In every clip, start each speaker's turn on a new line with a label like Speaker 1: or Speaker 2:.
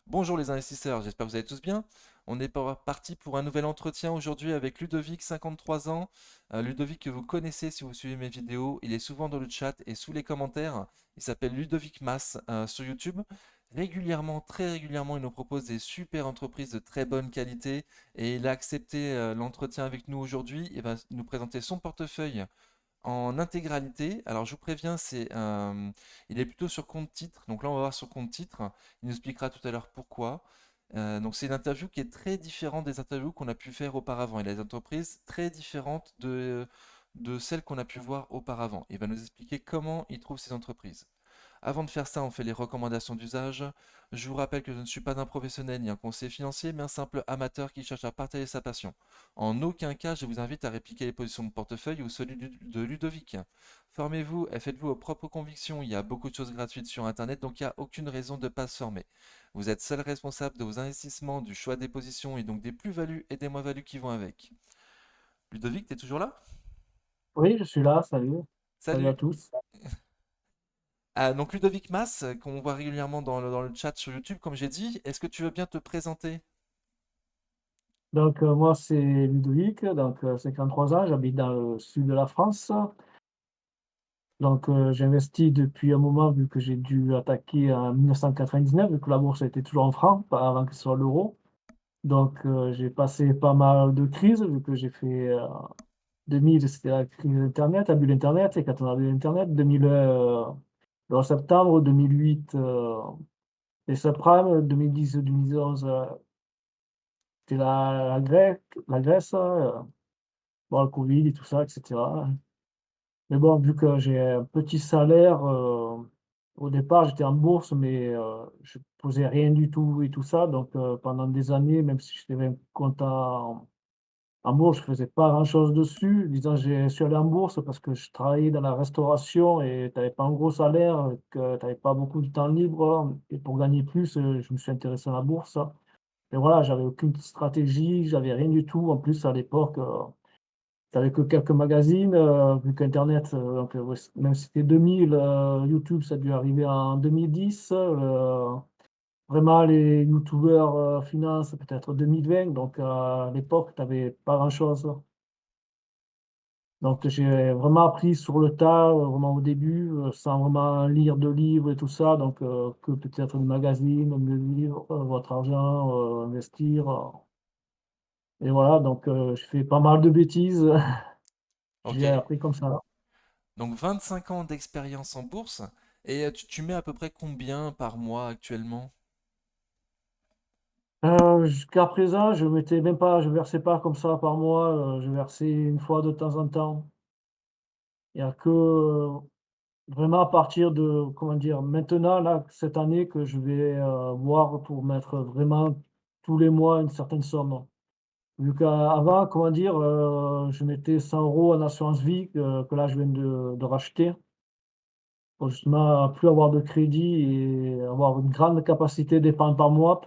Speaker 1: Bonjour les investisseurs, j'espère que vous allez tous bien. On est parti pour un nouvel entretien aujourd'hui avec Ludovic, 53 ans. Ludovic que vous connaissez si vous suivez mes vidéos, il est souvent dans le chat et sous les commentaires. Il s'appelle Ludovic Mas sur YouTube. Régulièrement, très régulièrement, il nous propose des super entreprises de très bonne qualité et il a accepté l'entretien avec nous aujourd'hui. Il va nous présenter son portefeuille en intégralité. Alors je vous préviens, il est plutôt sur compte titre. Donc là, on va voir sur compte titre. Il nous expliquera tout à l'heure pourquoi. Donc c'est une interview qui est très différente des interviews qu'on a pu faire auparavant. Il a des entreprises très différentes de celles qu'on a pu voir auparavant. Il va nous expliquer comment il trouve ces entreprises. Avant de faire ça, on fait les recommandations d'usage. Je vous rappelle que je ne suis pas un professionnel ni un conseiller financier, mais un simple amateur qui cherche à partager sa passion. En aucun cas, je vous invite à répliquer les positions de portefeuille ou celui de Ludovic. Formez-vous et faites-vous vos propres convictions. Il y a beaucoup de choses gratuites sur Internet, donc il n'y a aucune raison de ne pas se former. Vous êtes seul responsable de vos investissements, du choix des positions et donc des plus-values et des moins-values qui vont avec. Ludovic, t'es toujours là?
Speaker 2: Oui, je suis là, salut. Salut à
Speaker 1: Salut!
Speaker 2: tous.
Speaker 1: Donc Ludovic Mas, qu'on voit régulièrement dans le chat sur YouTube, comme j'ai dit, est-ce que tu veux bien te présenter?
Speaker 2: Moi, c'est Ludovic, 53 ans, j'habite dans le sud de la France. J'investis depuis un moment vu que j'ai dû attaquer en 1999, vu que la bourse était toujours en francs, pas avant que ce soit l'euro. J'ai passé pas mal de crises, vu que j'ai fait 2000, c'était la crise Internet, la bulle Internet, et quand on a bulle Internet, 2001, le 11 septembre, 2008, les subprimes, 2010-2011, c'était la Grèce, bon, le Covid et tout ça, et cetera. Mais bon, vu que j'ai un petit salaire, au départ, j'étais en bourse, mais je posais rien du tout et tout ça. Pendant des années, même si j'avais un compte en bourse, je faisais pas grand-chose dessus. Disons, je suis allé en bourse parce que je travaillais dans la restauration et tu avais pas un gros salaire, que tu avais pas beaucoup de temps libre et pour gagner plus, je me suis intéressé à la bourse. Mais voilà, j'avais aucune stratégie, j'avais rien du tout. En plus, à l'époque, tu que quelques magazines, vu qu'internet, ouais, même si c'était 2000, YouTube, ça a dû arriver en 2010, vraiment les youtubeurs, finance, peut-être 2020, à l'époque, tu avais pas grand-chose.
Speaker 1: Ok,
Speaker 2: J'ai vraiment appris sur le tas, vraiment au début, sans vraiment lire de livres et tout ça, que peut-être des magazines, mieux vivre, votre argent, investir, et voilà, je fais pas mal de bêtises.
Speaker 1: ok.
Speaker 2: J'ai appris comme ça.
Speaker 1: Donc 25 ans d'expérience en bourse. Et tu mets à peu près combien par mois actuellement?
Speaker 2: Jusqu'à présent, je versais pas comme ça par mois, je versais une fois de temps en temps. Il y a que, vraiment à partir de, comment dire? Maintenant, là, cette année que je vais, voir pour mettre vraiment tous les mois une certaine somme. Vu qu'avant, comment dire? Je mettais 100 € en assurance vie que là, je viens de racheter pour justement plus avoir de crédit et avoir une grande capacité d'épargne par mois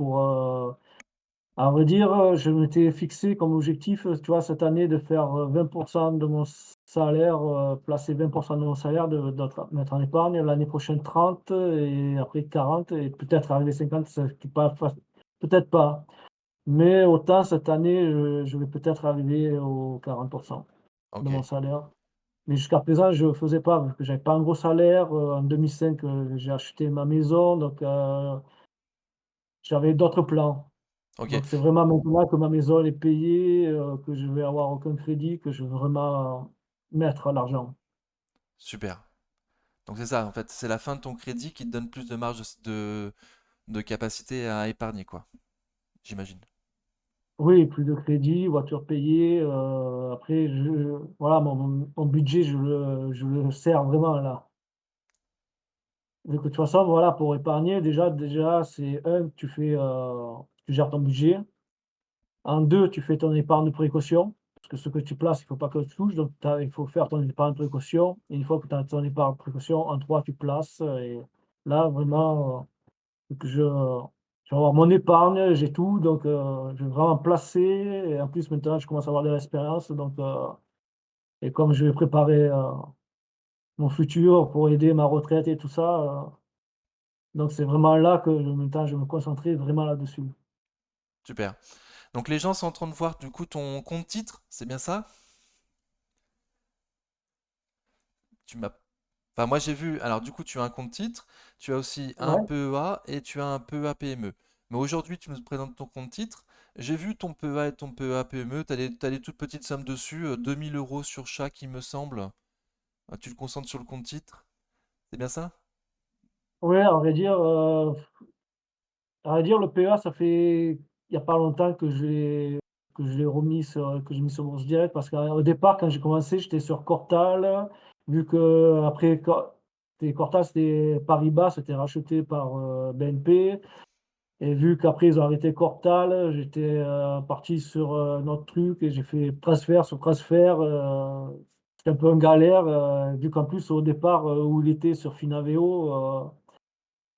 Speaker 2: à vrai dire, je m'étais fixé comme objectif, tu vois, cette année de faire, 20 de mon salaire, placer 20 de mon salaire d'autre mettre en épargne, l'année prochaine 30 et après 40 et peut-être arriver 50, c'est pas fac peut-être pas. Mais autant cette année, je vais peut-être arriver aux 40 de
Speaker 1: Ok,
Speaker 2: mon salaire. Mais jusqu'à présent, je faisais pas, parce que j'avais pas un gros salaire, en 2005, j'ai acheté ma maison, j'avais d'autres plans.
Speaker 1: ok,
Speaker 2: C'est vraiment maintenant que ma maison elle est payée, que je vais avoir aucun crédit, que je veux vraiment mettre l'argent.
Speaker 1: super. Donc c'est ça, en fait, c'est la fin de ton crédit qui te donne plus de marge de capacité à épargner, quoi, j'imagine.
Speaker 2: Oui, plus de crédit, voiture payée, après voilà mon budget je le serre vraiment là. Vu que de toute façon voilà pour épargner déjà c'est tu gères ton budget. En 2 tu fais ton épargne de précaution, parce que ce que tu places, il faut pas que tu touches, il faut faire ton épargne de précaution et une fois que tu as ton épargne de précaution, en 3 tu places, et là vraiment, faut que je vais avoir mon épargne, j'ai tout je vais vraiment placer et en plus maintenant je commence à avoir de l'expérience et comme je vais préparer, mon futur pour aider ma retraite et tout ça, Donc c'est vraiment là que maintenant je me concentrais vraiment là-dessus.
Speaker 1: Super. Donc les gens sont en train de voir du coup ton compte titre, c'est bien ça? Tu m'as Enfin, moi j'ai vu, alors du coup tu as un compte titre, tu as aussi un
Speaker 2: Ouais.
Speaker 1: PEA et tu as un PEA PME. Mais aujourd'hui tu nous présentes ton compte titre. J'ai vu ton PEA et ton PEA PME, t'as des toutes petites sommes dessus, 2000 euros sur chaque il me semble. Tu le concentres sur le compte titre, c'est bien ça?
Speaker 2: Ouais, à vrai dire, le PEA, ça fait il y a pas longtemps que je l'ai remis sur que j'ai mis sur Bourse Direct parce qu'au départ, quand j'ai commencé, j'étais sur Cortal, vu qu'après Cortal, c'était Paribas, c'était racheté par, BNP et vu qu'après ils ont arrêté Cortal, j'étais, parti sur, un autre truc et j'ai fait transfert sur transfert, c'était un peu en galère, vu qu'en plus au départ, où il était sur Finaveo,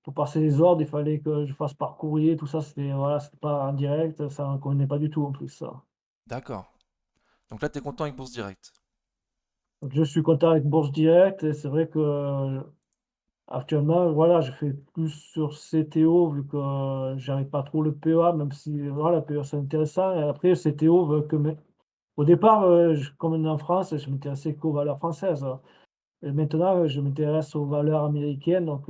Speaker 2: pour passer les ordres, il fallait que je fasse par courrier, tout ça, c'était voilà, c'était pas en direct, ça on connaît pas du tout en plus ça.
Speaker 1: D'accord. Donc là tu es content avec Bourse Direct.
Speaker 2: Donc je suis content avec Bourse Direct et c'est vrai que, actuellement, voilà, je fais plus sur CTO vu que, j'avais pas trop le PEA, même si voilà, le PEA c'est intéressant et après CTO veut que mes au départ, comme on est en France, je m'intéressais qu'aux valeurs françaises et maintenant, je m'intéresse aux valeurs américaines donc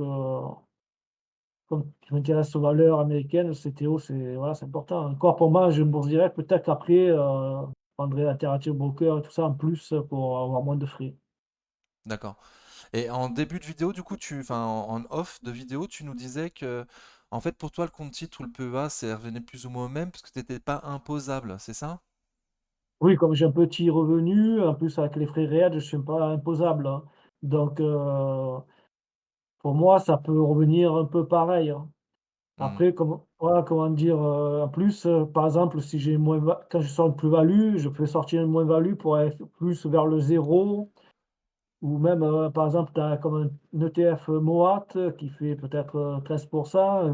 Speaker 2: comme je m'intéresse aux valeurs américaines, le CTO, c'est voilà, c'est important. Encore pour moi, j'ai une bourse directe, peut-être qu'après, je prendrai Alternative Broker et tout ça en plus, pour avoir moins de frais.
Speaker 1: D'accord. Et en début de vidéo, du coup, enfin en off de vidéo, tu nous disais que, en fait, pour toi, le compte titre ou le PEA, ça revenait plus ou moins au même parce que tu n'étais pas imposable, c'est ça?
Speaker 2: Oui, comme j'ai un petit revenu, en plus avec les frais réels, je ne suis pas imposable, hein. Donc, pour moi, ça peut revenir un peu pareil, hein.
Speaker 1: Hmm.
Speaker 2: Après, voilà, comment dire? En plus, par exemple, si j'ai moins quand je sors une plus-value, je peux sortir une moins-value pour aller plus vers le zéro. Ou même, par exemple, tu as comme un ETF MOAT qui fait peut-être, 13.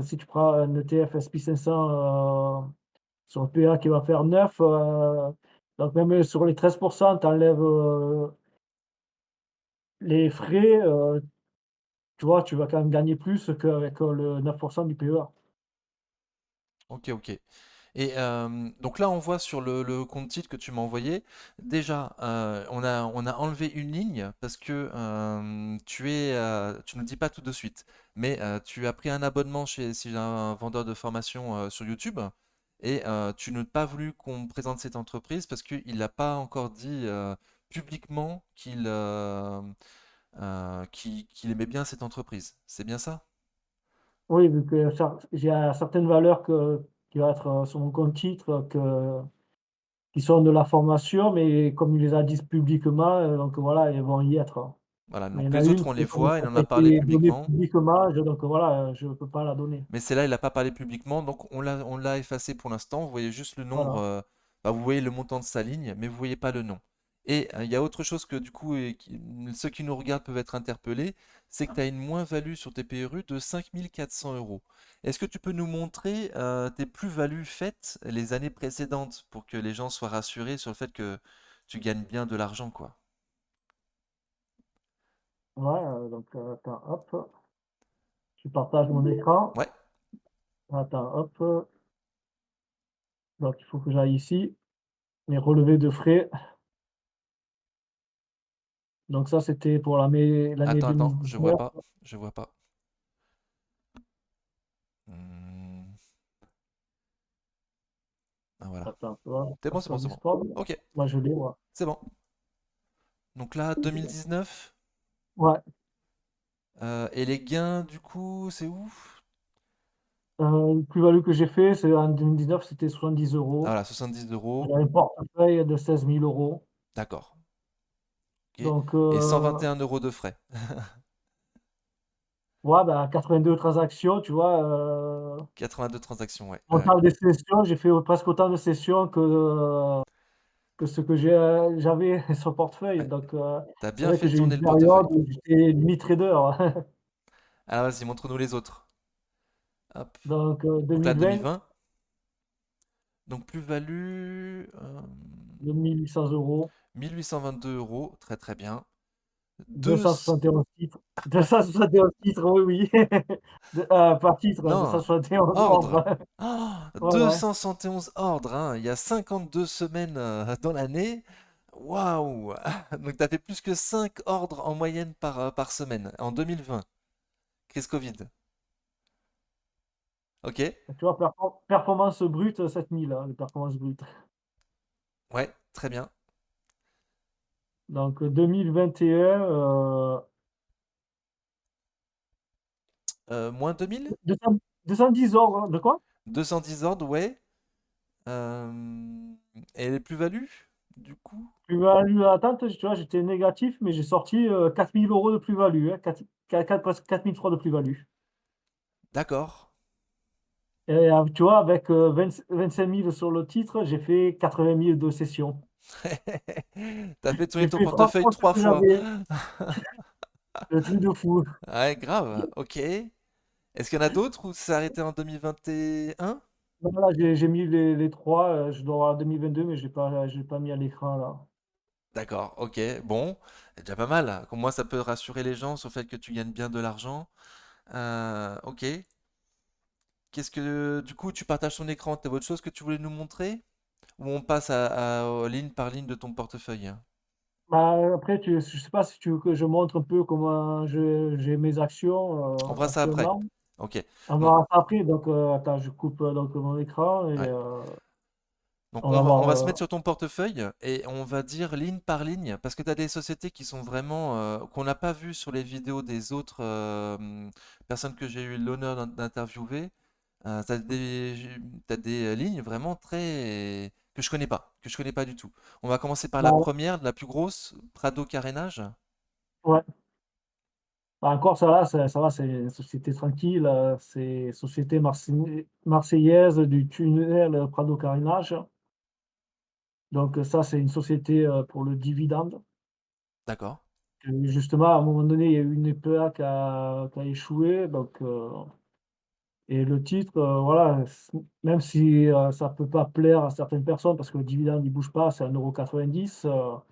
Speaker 2: Si tu prends un ETF SP 500 sur le PA qui va faire 9, donc même sur les 13 tu enlèves, les frais, tu vois, tu vas quand même gagner plus qu'avec, le 9 du PEA.
Speaker 1: Ok, ok. Et donc là, on voit sur le compte titre que tu m'as envoyé, déjà, on a enlevé une ligne parce que tu ne le dis pas tout de suite, mais tu as pris un abonnement chez un vendeur de formation sur YouTube et tu n'as pas voulu qu'on présente cette entreprise parce qu'il n'a pas encore dit publiquement qu'il aimait bien cette entreprise. C'est bien ça?
Speaker 2: Oui, vu que j'ai certaines valeurs qui vont être, sur mon compte titre qui sont de la formation, mais comme il les a dites publiquement, donc voilà, elles vont y être, hein.
Speaker 1: Voilà,
Speaker 2: Mais il y
Speaker 1: donc
Speaker 2: en a
Speaker 1: les
Speaker 2: une
Speaker 1: autres, on
Speaker 2: qui
Speaker 1: les
Speaker 2: est comme
Speaker 1: voit,
Speaker 2: ça
Speaker 1: il en
Speaker 2: qui a
Speaker 1: a parlé
Speaker 2: été donnée
Speaker 1: publiquement.
Speaker 2: publiquement, donc voilà, je ne peux pas la donner.
Speaker 1: Mais celle-là, il n'a pas parlé publiquement, donc on l'a effacé pour l'instant. Vous voyez juste le nombre,
Speaker 2: Voilà.
Speaker 1: bah, vous voyez le montant de sa ligne, mais vous voyez pas le nom. Et il y a autre chose que du coup, ceux qui nous regardent peuvent être interpellés, c'est que tu as une moins-value sur tes PRU de 5400 euros. Est-ce que tu peux nous montrer tes plus-values faites les années précédentes pour que les gens soient rassurés sur le fait que tu gagnes bien de l'argent, quoi?
Speaker 2: Ouais, donc attends, hop, je partage mon écran.
Speaker 1: Ouais,
Speaker 2: Attends, hop, donc il faut que j'aille ici, mes relevés de frais. Donc ça, c'était pour l'année
Speaker 1: attends, je vois
Speaker 2: 2019.
Speaker 1: pas, je vois pas. Hmm, ah voilà.
Speaker 2: Attends, tu vois,
Speaker 1: C'est
Speaker 2: pas
Speaker 1: bon, c'est bon,
Speaker 2: sur
Speaker 1: c'est bon.
Speaker 2: Discord.
Speaker 1: Ok,
Speaker 2: Moi, je l'ai, moi.
Speaker 1: c'est bon. Donc là, 2019.
Speaker 2: Ouais,
Speaker 1: Et les gains, du coup, c'est où?
Speaker 2: le plus-value que j'ai fait, c'est en 2019, c'était
Speaker 1: Ah,
Speaker 2: 70 €.
Speaker 1: voilà, 70 euros.
Speaker 2: J'avais un portefeuille de 16 000 €.
Speaker 1: D'accord. Ok.
Speaker 2: Donc,
Speaker 1: Et 121 euros de frais.
Speaker 2: ouais, bah, 82 transactions, tu vois,
Speaker 1: 82 transactions, ouais.
Speaker 2: en termes de sessions, j'ai fait presque autant de sessions que ce que j'avais sur le portefeuille.
Speaker 1: Ouais.
Speaker 2: Donc,
Speaker 1: T'as
Speaker 2: c'est
Speaker 1: bien
Speaker 2: vrai que
Speaker 1: fait
Speaker 2: j'ai eu
Speaker 1: tourner
Speaker 2: une
Speaker 1: le portefeuille.
Speaker 2: période où j'étais demi-trader.
Speaker 1: Alors vas-y, montre-nous les autres. Hop.
Speaker 2: Donc,
Speaker 1: Donc là,
Speaker 2: 2020,
Speaker 1: 2020. Donc plus-value
Speaker 2: 2 800 €.
Speaker 1: 1822 euros. Très très bien. Deux...
Speaker 2: 271 titres. 271 titres, oui, oui. Pas titre,
Speaker 1: Non,
Speaker 2: 271
Speaker 1: ordre.
Speaker 2: ordres.
Speaker 1: Oh,
Speaker 2: Voilà.
Speaker 1: 271 ordres, hein. Il y a 52 semaines dans l'année. Waouh! Donc tu as fait plus que 5 ordres en moyenne par semaine en 2020. Crise Covid. Ok?
Speaker 2: Tu vois, performance brute, 7000, hein, les performances brutes.
Speaker 1: Ouais, très bien.
Speaker 2: Donc 2021,
Speaker 1: Moins 2000?
Speaker 2: 210 ordres, hein. De quoi?
Speaker 1: 210 ordres, ouais. Euh, Et les plus-values, du coup?
Speaker 2: Plus-value à atteinte, tu vois, j'étais négatif, mais j'ai sorti 4000 euros de plus-value, hein, presque 4003 de plus-value.
Speaker 1: D'accord.
Speaker 2: Et tu vois, avec 25 000 sur le titre, j'ai fait 80 000 de sessions.
Speaker 1: T'as fait tourner
Speaker 2: J'ai
Speaker 1: ton
Speaker 2: fait 3
Speaker 1: portefeuille
Speaker 2: fois ce
Speaker 1: trois
Speaker 2: que
Speaker 1: fois.
Speaker 2: j'avais. Le truc de fou.
Speaker 1: Ouais, grave. Ok. Est-ce qu'il y en a d'autres ou c'est arrêté en 2021?
Speaker 2: Voilà, j'ai mis les 3, je dois avoir 2022, mais je l'ai pas mis à l'écran là.
Speaker 1: D'accord, ok. Bon, c'est déjà pas mal. Comme moi, ça peut rassurer les gens sur le fait que tu gagnes bien de l'argent. Ok. Qu'est-ce que, du coup, tu partages ton écran. T'as autre chose que tu voulais nous montrer? Ou on passe ligne par ligne de ton portefeuille?
Speaker 2: Bah, après, je sais pas si tu veux que je montre un peu comment j'ai mes
Speaker 1: On
Speaker 2: actions
Speaker 1: fera ça après.
Speaker 2: actuellement.
Speaker 1: Ok.
Speaker 2: On va
Speaker 1: Donc,
Speaker 2: voir ça après, donc attends, je coupe donc mon écran et
Speaker 1: ouais. Donc
Speaker 2: on va
Speaker 1: on va se
Speaker 2: voir.
Speaker 1: mettre sur ton portefeuille et on va dire ligne par ligne parce que tu as des sociétés qui sont vraiment qu'on n'a pas vues sur les vidéos des autres personnes que j'ai eu l'honneur d'interviewer. T'as des lignes vraiment très que je connais pas du tout. On va commencer par la
Speaker 2: Bah,
Speaker 1: première, la plus grosse, Prado Carénage.
Speaker 2: ouais. Bah, encore ça va, c'est une société tranquille, c'est société marseillaise du tunnel Prado Carénage. Donc ça, c'est une société pour le dividende.
Speaker 1: D'accord.
Speaker 2: Et justement, à un moment donné, il y a eu une EPA qui a échoué. Et le titre, voilà, même si ça peut pas plaire à certaines personnes parce que le dividende il bouge pas, c'est 1,90 €,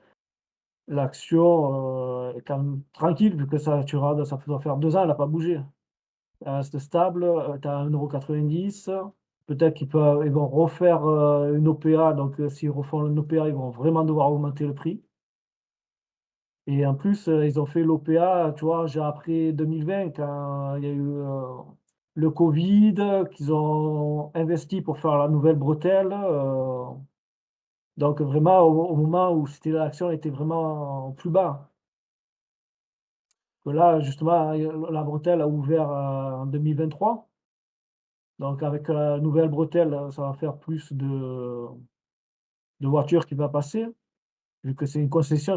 Speaker 2: l'action est quand même tranquille vu que ça, tu regardes, ça doit faire 2 ans, elle a pas bougé. Elle reste stable, tu as 1,90 €. Peut-être ils vont refaire une OPA, donc s'ils refont une OPA, ils vont vraiment devoir augmenter le prix. Et en plus, ils ont fait l'OPA, tu vois, genre après 2020 quand il y a eu, le covid, qu'ils ont investi pour faire la nouvelle bretelle, donc vraiment au moment où l'action était vraiment au plus bas. Que là, justement, la bretelle a ouvert, en 2023, donc avec la nouvelle bretelle, ça va faire plus de voitures qui va passer, vu que c'est une concession,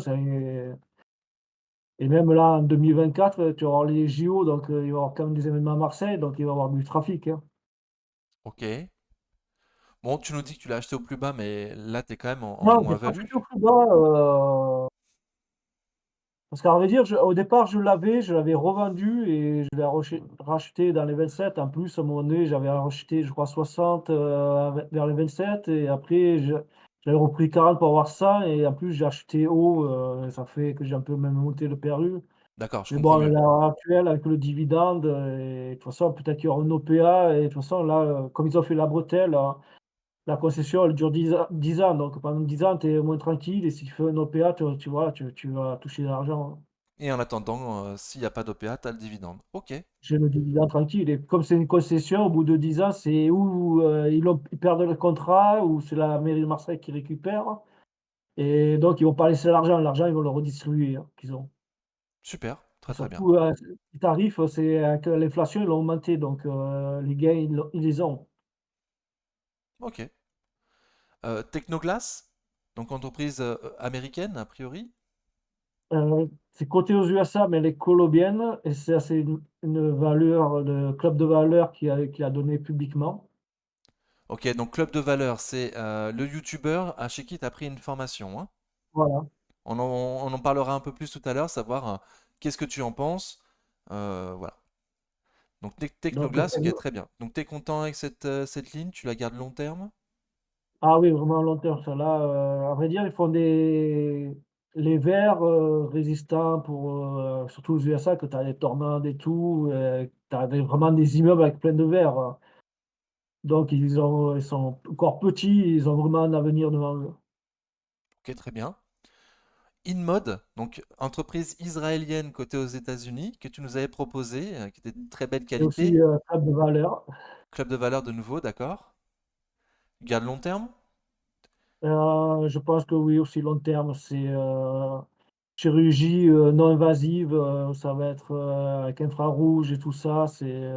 Speaker 2: et même là, en 2024, tu vas avoir les JO, donc il va y avoir quand même des événements à Marseille, donc il va y avoir du trafic, hein.
Speaker 1: Ok. Bon, tu nous dis que tu l'as acheté au plus bas, mais là, tu es quand même en
Speaker 2: Non, j'ai pas
Speaker 1: moins-value.
Speaker 2: acheté au plus bas, parce qu'à vrai dire, au départ, je l'avais revendu et je l'ai racheté dans les 27. En plus, à un moment donné, j'avais racheté, je crois, 60 vers les 27, et après, j'avais repris 40 pour avoir ça, et en plus, j'ai acheté haut, ça fait que j'ai un peu même monté le PRU.
Speaker 1: D'accord, je
Speaker 2: Mais bon,
Speaker 1: comprends
Speaker 2: à
Speaker 1: mieux.
Speaker 2: l'heure actuelle, avec le dividende, et de toute façon, peut-être qu'il y aura une OPA, et de toute façon, là, comme ils ont fait la bretelle, la concession, elle dure 10 ans. Donc pendant 10 ans, tu es au moins tranquille, et si tu fais une OPA, tu vois, tu vas toucher de l'argent.
Speaker 1: Et en attendant, s'il n'y a pas d'OPA, tu as le dividende. Ok.
Speaker 2: J'ai le dividende tranquille, et comme c'est une concession, au bout de 10 ans, c'est où, ils perdent le contrat, ou c'est la mairie de Marseille qui récupère, et donc ils vont pas laisser l'argent. L'argent, ils vont le redistribuer, hein, qu'ils ont.
Speaker 1: Super,
Speaker 2: Et
Speaker 1: très très bien.
Speaker 2: surtout, les tarifs, c'est que l'inflation, ils l'ont augmenté, donc les gains, ils les ont.
Speaker 1: Ok. Technoglass, donc entreprise américaine a priori.
Speaker 2: C'est coté aux USA, mais elle est colombienne, et ça, c'est une valeur, le club de valeur qui a donné publiquement.
Speaker 1: Ok, donc club de valeur, c'est le youtubeur chez qui tu as pris une formation, hein.
Speaker 2: Voilà.
Speaker 1: On en parlera un peu plus tout à l'heure, savoir qu'est-ce que tu en penses. Voilà. Donc
Speaker 2: Donc,
Speaker 1: Technoglass, ok, très bien. Donc tu es content avec cette ligne, tu la gardes long terme?
Speaker 2: ah oui, vraiment long terme, ça là, à vrai dire, ils font des. les verts, résistants pour, surtout aux USA, que tu as les tornades et tout, tu as vraiment des immeubles avec plein de verre, donc ils sont encore petits, ils ont vraiment un avenir devant eux.
Speaker 1: Ok, très bien. InMode, donc entreprise israélienne cotée aux États-Unis, que tu nous avais proposé, qui était de très belle
Speaker 2: Et aussi,
Speaker 1: qualité.
Speaker 2: Cap de Valeur.
Speaker 1: Club de valeur de nouveau, d'accord. Garde long terme?
Speaker 2: Je pense que oui, aussi long terme, c'est, chirurgie, non invasive, ça va être, avec infrarouge et tout ça, c'est,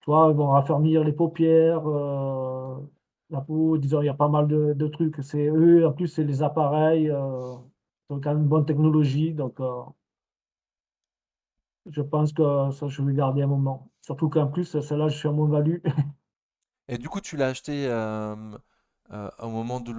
Speaker 2: tu vois, ils vont raffermir les paupières, la peau, disons, il y a pas mal de trucs. C'est eux, en plus, c'est les appareils, ils ont quand même une bonne technologie, donc je pense que ça, je vais garder un moment. Surtout qu'en plus, celle-là, je suis à moins-value.
Speaker 1: Et du coup, tu l'as acheté au moment de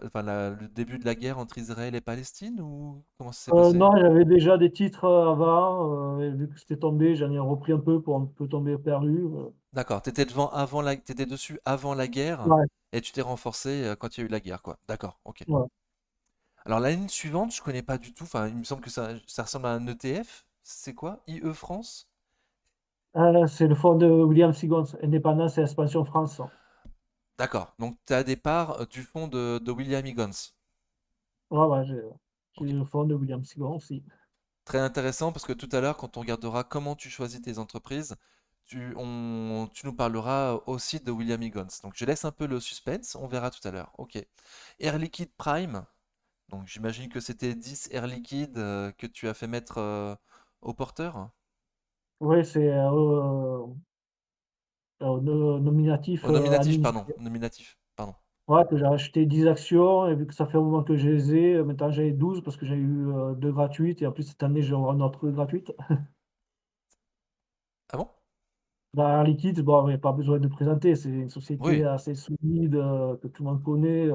Speaker 1: enfin, le début de la guerre entre Israël et Palestine ou comment ça s'est passé?
Speaker 2: Non, j'avais déjà des titres, avant, et vu que c'était tombé, j'en ai repris un peu pour un peu tomber perdu,
Speaker 1: D'accord, t'étais dessus avant la guerre
Speaker 2: ouais,
Speaker 1: et tu t'es renforcé quand il y a eu la guerre, quoi. D'accord, ok.
Speaker 2: ouais.
Speaker 1: Alors la ligne suivante, je connais pas du tout. Enfin, il me semble que ça ressemble à un ETF. C'est quoi? IE France?
Speaker 2: C'est le fonds de William Siggons, Indépendance et Expansion France.
Speaker 1: D'accord. Donc tu as des parts du fonds de William Higgins.
Speaker 2: Ouais, ouais, j'ai
Speaker 1: Ok.
Speaker 2: le fonds de William Siggons aussi.
Speaker 1: Très intéressant parce que tout à l'heure, quand on regardera comment tu choisis tes entreprises, tu nous parleras aussi de William Higgins. Donc je laisse un peu le suspense, on verra tout à l'heure. Ok. Air Liquide Prime. Donc j'imagine que c'était 10 Air Liquide que tu as fait mettre au porteur.
Speaker 2: Oui, c'est, nominatif,
Speaker 1: Au nominatif, pardon.
Speaker 2: administré.
Speaker 1: Nominatif, pardon.
Speaker 2: Ouais, que j'ai acheté 10 actions et vu que ça fait un moment que je les ai, maintenant j'en ai 12 parce que j'ai eu, 2 gratuites et en plus cette année, je vais avoir une autre gratuite.
Speaker 1: Ah bon?
Speaker 2: Bah, Air Liquide, bon, il y a pas besoin de présenter, c'est une société
Speaker 1: Oui.
Speaker 2: assez solide, que tout le monde connaît,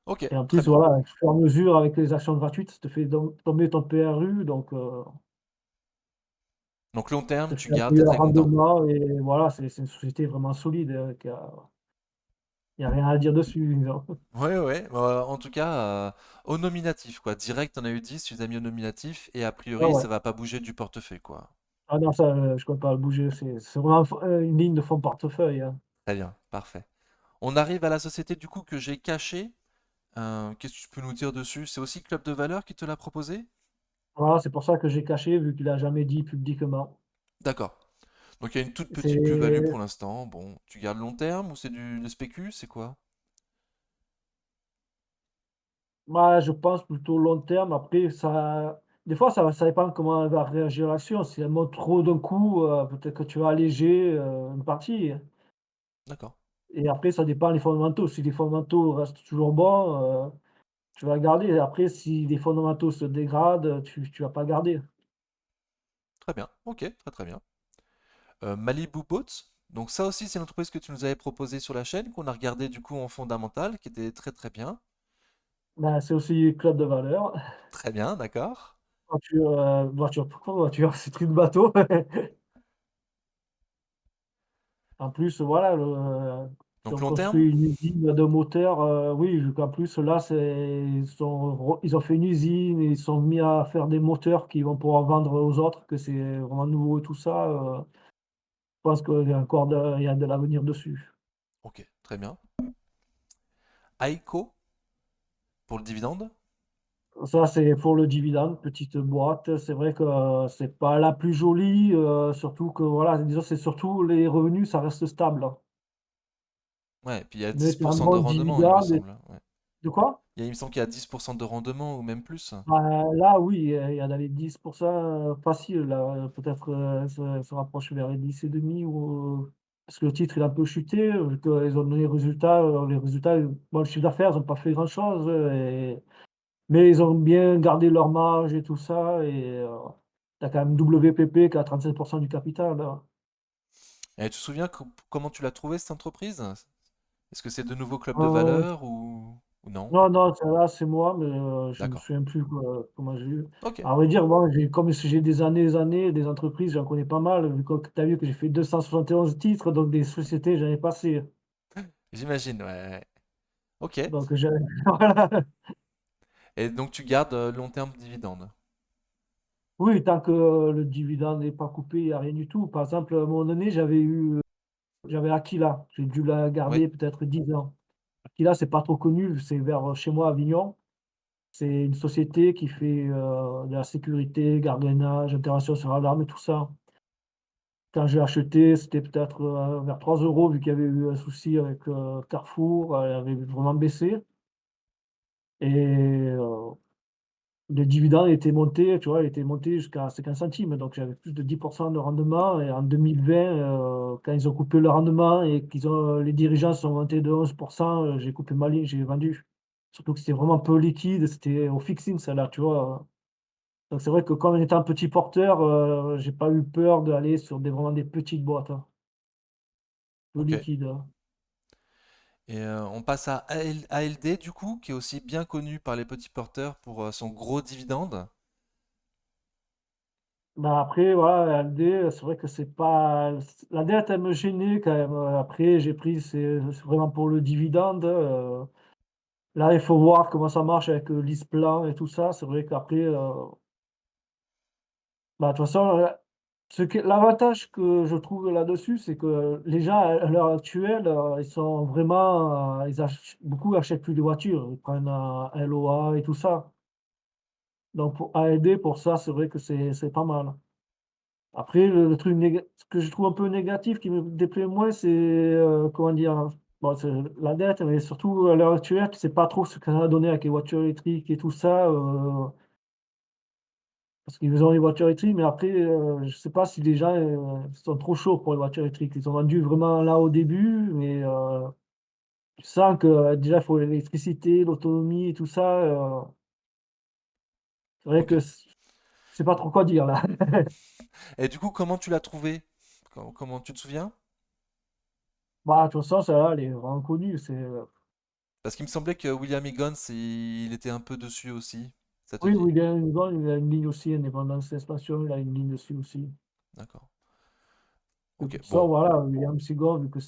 Speaker 1: Ok,
Speaker 2: et en
Speaker 1: très
Speaker 2: plus,
Speaker 1: bien.
Speaker 2: voilà, au fur et à mesure avec les actions gratuites, ça te fait tomber ton PRU, donc
Speaker 1: Donc long terme,
Speaker 2: ça
Speaker 1: tu
Speaker 2: fait un
Speaker 1: gardes, t'es
Speaker 2: meilleur
Speaker 1: très content.
Speaker 2: rendement et voilà, c'est une société vraiment solide, qui a il y a rien à dire dessus, disons.
Speaker 1: Ouais, ouais. Bah, en tout cas, au nominatif, quoi. Direct, on a eu 10, tu les as mis au nominatif, et a
Speaker 2: Ouais,
Speaker 1: priori,
Speaker 2: ouais.
Speaker 1: ça va pas bouger du portefeuille, quoi.
Speaker 2: Ah non, ça, je compte pas le bouger, c'est vraiment une ligne de fonds portefeuille, hein.
Speaker 1: Très bien, parfait. On arrive à la société du coup que j'ai cachée. Qu'est-ce que tu peux nous dire dessus? C'est aussi Club de Valeur qui te l'a proposé?
Speaker 2: Voilà, c'est pour ça que j'ai caché, vu qu'il a jamais dit publiquement.
Speaker 1: D'accord. Donc il y a une toute petite plus-value
Speaker 2: C'est
Speaker 1: pour l'instant. Bon, tu gardes long terme ou c'est du spécu? C'est quoi?
Speaker 2: moi, je pense plutôt long terme. Après, ça des fois, ça dépend comment elle va réagir l'action. Si elle monte trop d'un coup, peut-être que tu vas alléger, une partie
Speaker 1: D'accord.
Speaker 2: et après ça dépend les fondamentaux. Si les fondamentaux restent toujours bons, tu vas garder. Après, si les fondamentaux se dégradent, tu vas pas garder.
Speaker 1: Très bien. Ok, très très bien. Malibu Boats. Donc ça aussi, c'est une entreprise que tu nous avais proposée sur la chaîne, qu'on a regardé du coup en fondamental, qui était très très bien.
Speaker 2: Ben, c'est aussi club de valeur.
Speaker 1: Très bien, d'accord.
Speaker 2: Voiture, pourquoi voiture? C'est truc de bateau. En plus, voilà, ils
Speaker 1: Donc
Speaker 2: ont
Speaker 1: long terme?
Speaker 2: construit une usine de moteurs, oui, vu qu'en plus là, ils ont fait une usine et ils sont mis à faire des moteurs qu'ils vont pouvoir vendre aux autres, que c'est vraiment nouveau et tout ça, je pense il y a de l'avenir dessus.
Speaker 1: Ok, très bien. Aiko pour le dividende?
Speaker 2: Ça, c'est pour le dividende, petite boîte. C'est vrai que, c'est pas la plus jolie, surtout que voilà, disons, c'est surtout les revenus, ça reste stable, hein.
Speaker 1: Ouais, puis il y a
Speaker 2: Mais c'est un
Speaker 1: 10% de
Speaker 2: bon
Speaker 1: rendement, il me
Speaker 2: dividende et
Speaker 1: semble. Ouais.
Speaker 2: de quoi?
Speaker 1: Il me semble qu'il y a 10% de rendement ou même plus.
Speaker 2: Bah, là, oui, il y en avait 10 facile là, peut-être, se rapproche vers les 10,5 ou parce que le titre, il a un peu chuté, vu qu'ils ont donné les résultats, bon, le chiffre d'affaires, ils ont pas fait grand-chose, mais ils ont bien gardé leur marge et tout ça et tu as quand même WPP qui a 37 du capital, hein.
Speaker 1: Et tu te souviens comment tu l'as trouvé cette entreprise? Est-ce que c'est de nouveau club de
Speaker 2: Heu,
Speaker 1: valeur ou non?
Speaker 2: non, non, celle-là, c'est moi, mais je me
Speaker 1: D'accord.
Speaker 2: souviens plus comment j'ai eu.
Speaker 1: Ok.
Speaker 2: À vrai dire, moi, comme j'ai des années et années, des entreprises, j'en connais pas mal, vu que tu as vu que j'ai fait 271 titres, donc des sociétés, j'en ai passé.
Speaker 1: J'imagine, ouais. Ok.
Speaker 2: Donc, voilà.
Speaker 1: Et donc tu gardes long terme dividende.
Speaker 2: Oui, tant que le dividende n'est pas coupé, il n'y a rien du tout. Par exemple, à un moment donné, j'avais Aquila. J'ai dû la
Speaker 1: Oui.
Speaker 2: garder peut-être 10 ans. Aquila, c'est pas trop connu, c'est vers chez moi, à Avignon. C'est une société qui fait de la sécurité, gardiennage, intervention sur alarme et tout ça. Quand j'ai acheté, c'était peut-être vers 3 euros vu qu'il y avait eu un souci avec Carrefour, elle avait vraiment baissé. Et le dividende était monté, tu vois, il était monté jusqu'à 50 centimes, donc j'avais plus de 10 de rendement et en 2020, quand ils ont coupé le rendement et les dirigeants sont montés de 11 j'ai coupé ma ligne, j'ai vendu. Surtout que c'était vraiment peu liquide, c'était au fixing celle-là, tu vois? Donc c'est vrai que comme étant petit porteur, j'ai pas eu peur d'aller sur vraiment des petites boîtes, hein, peu
Speaker 1: Ok.
Speaker 2: liquides, hein.
Speaker 1: Et on passe à ALD du coup, qui est aussi bien connu par les petits porteurs pour son gros dividende.
Speaker 2: Bah, après, voilà, LD, c'est vrai que c'est pas la dette, elle me gênait quand même, après j'ai pris, c'est vraiment pour le dividende, là, il faut voir comment ça marche avec, LeasePlan et tout ça. C'est vrai qu'après, bah, de toute façon, l'avantage que je trouve là-dessus, c'est que les gens à l'heure actuelle, ils sont vraiment, beaucoup achètent plus de voitures. Ils prennent un LOA et tout ça. Donc pour ALD, pour ça, c'est vrai que c'est pas mal. Après le truc ce que je trouve un peu négatif qui me déplaît moins, c'est, comment dire? Bon, c'est la dette, mais surtout à l'heure actuelle, tu sais pas trop ce que ça va donner avec les voitures électriques et tout ça, parce qu'ils ont les voitures électriques, mais après, je sais pas si les gens, sont trop chauds pour les voitures électriques. Ils ont vendu vraiment là au début, mais, tu sens que, déjà, il faut l'électricité, l'autonomie et tout ça, c'est vrai
Speaker 1: Ok.
Speaker 2: que je sais pas trop quoi dire là.
Speaker 1: Et du coup, comment tu l'as trouvé? Comment tu te souviens?
Speaker 2: Bah, de toute façon, celle-là, elle est vraiment connue,
Speaker 1: Parce qu'il me semblait que William Higgins, il était un peu dessus aussi. Ça te
Speaker 2: oui,
Speaker 1: dit?
Speaker 2: William Hugon, il a une ligne aussi, Indépendance Expansion, il a une ligne dessus aussi.
Speaker 1: D'accord.
Speaker 2: De
Speaker 1: Ok.
Speaker 2: toute façon,
Speaker 1: Bon.
Speaker 2: voilà, William Seagull, vu que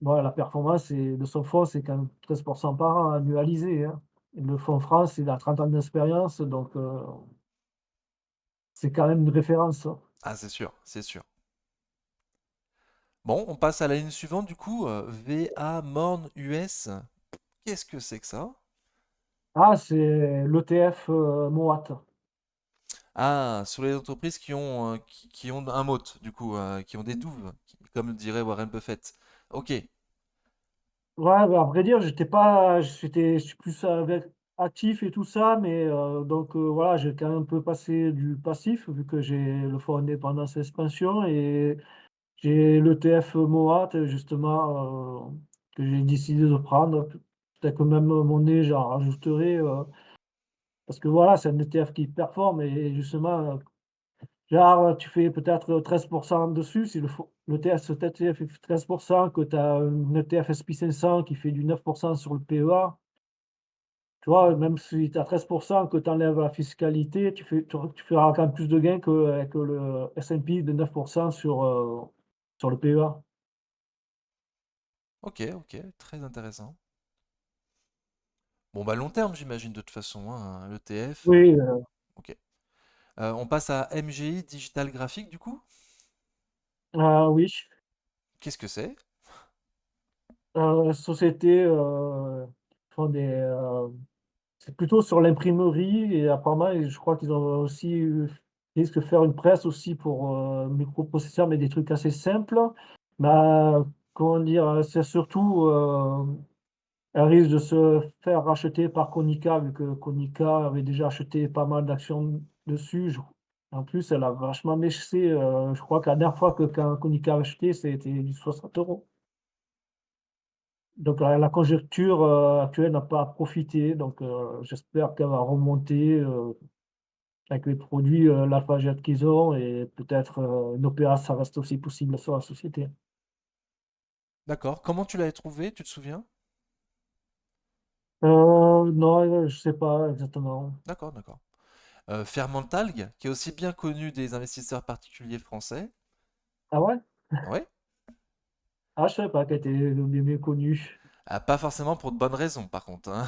Speaker 2: voilà, la performance de son fonds, c'est quand même 13 par an annualisé, hein. Et le fonds France, il a 30 ans d'expérience, donc c'est quand même une référence, hein.
Speaker 1: Ah, c'est sûr, c'est sûr. Bon, on passe à la ligne suivante du coup. VA Morn US. Qu'est-ce que c'est que ça?
Speaker 2: Ah, c'est l'ETF Moat.
Speaker 1: Ah, sur les entreprises qui ont un moat, du coup, qui ont des douves, comme dirait Warren Buffett. Ok,
Speaker 2: Ouais, bah, à vrai dire, je suis plus avec actif et tout ça, mais donc voilà, j'ai quand même un peu passé du passif, vu que j'ai le fonds Indépendance Expansion et j'ai l'ETF Moat, justement, que j'ai décidé de prendre. Peut-être que même mon nez, j'en rajouterai, parce que voilà, c'est un ETF qui performe et justement, genre, tu fais peut-être 13 dessus, si l'ETF, cet ETF il fait 13, que tu as un ETF SP 500 qui fait du 9 sur le PEA. Tu vois, même si tu as 13, que tu enlèves la fiscalité, tu feras quand même plus de gains qu'avec le S&P de 9 sur le PEA.
Speaker 1: ok, ok, très intéressant. Bon, bah long terme, j'imagine de toute façon, hein, l'ETF.
Speaker 2: Oui,
Speaker 1: Ok. On passe à MGI Digital Graphic du coup.
Speaker 2: oui,
Speaker 1: Qu'est-ce que c'est?
Speaker 2: société, font c'est plutôt sur l'imprimerie et apparemment et je crois qu'ils ont aussi risquent de faire une presse aussi pour, microprocesseurs, mais des trucs assez simples. Bah, comment dire? C'est surtout, elle risque de se faire racheter par Konica, vu que Konica avait déjà acheté pas mal d'actions dessus. En plus, elle a vachement baissé, je crois que la dernière fois que quand Konica a acheté, c'était du 60 €. Donc la conjoncture, actuelle n'a pas profité, donc j'espère qu'elle va remonter, avec les produits, Lafayette qu'ils ont et peut-être, une OPA, ça reste aussi possible sur la société.
Speaker 1: D'accord. Comment tu l'avais trouvé, tu te souviens?
Speaker 2: Non, je sais pas exactement.
Speaker 1: D'accord, d'accord. Fermentalg, qui est aussi bien connu des investisseurs particuliers français.
Speaker 2: Ah ouais?
Speaker 1: Ouais.
Speaker 2: Ah, je savais pas qu'elle était bien connue.
Speaker 1: Ah, pas forcément pour de bonnes raisons, par contre, hein.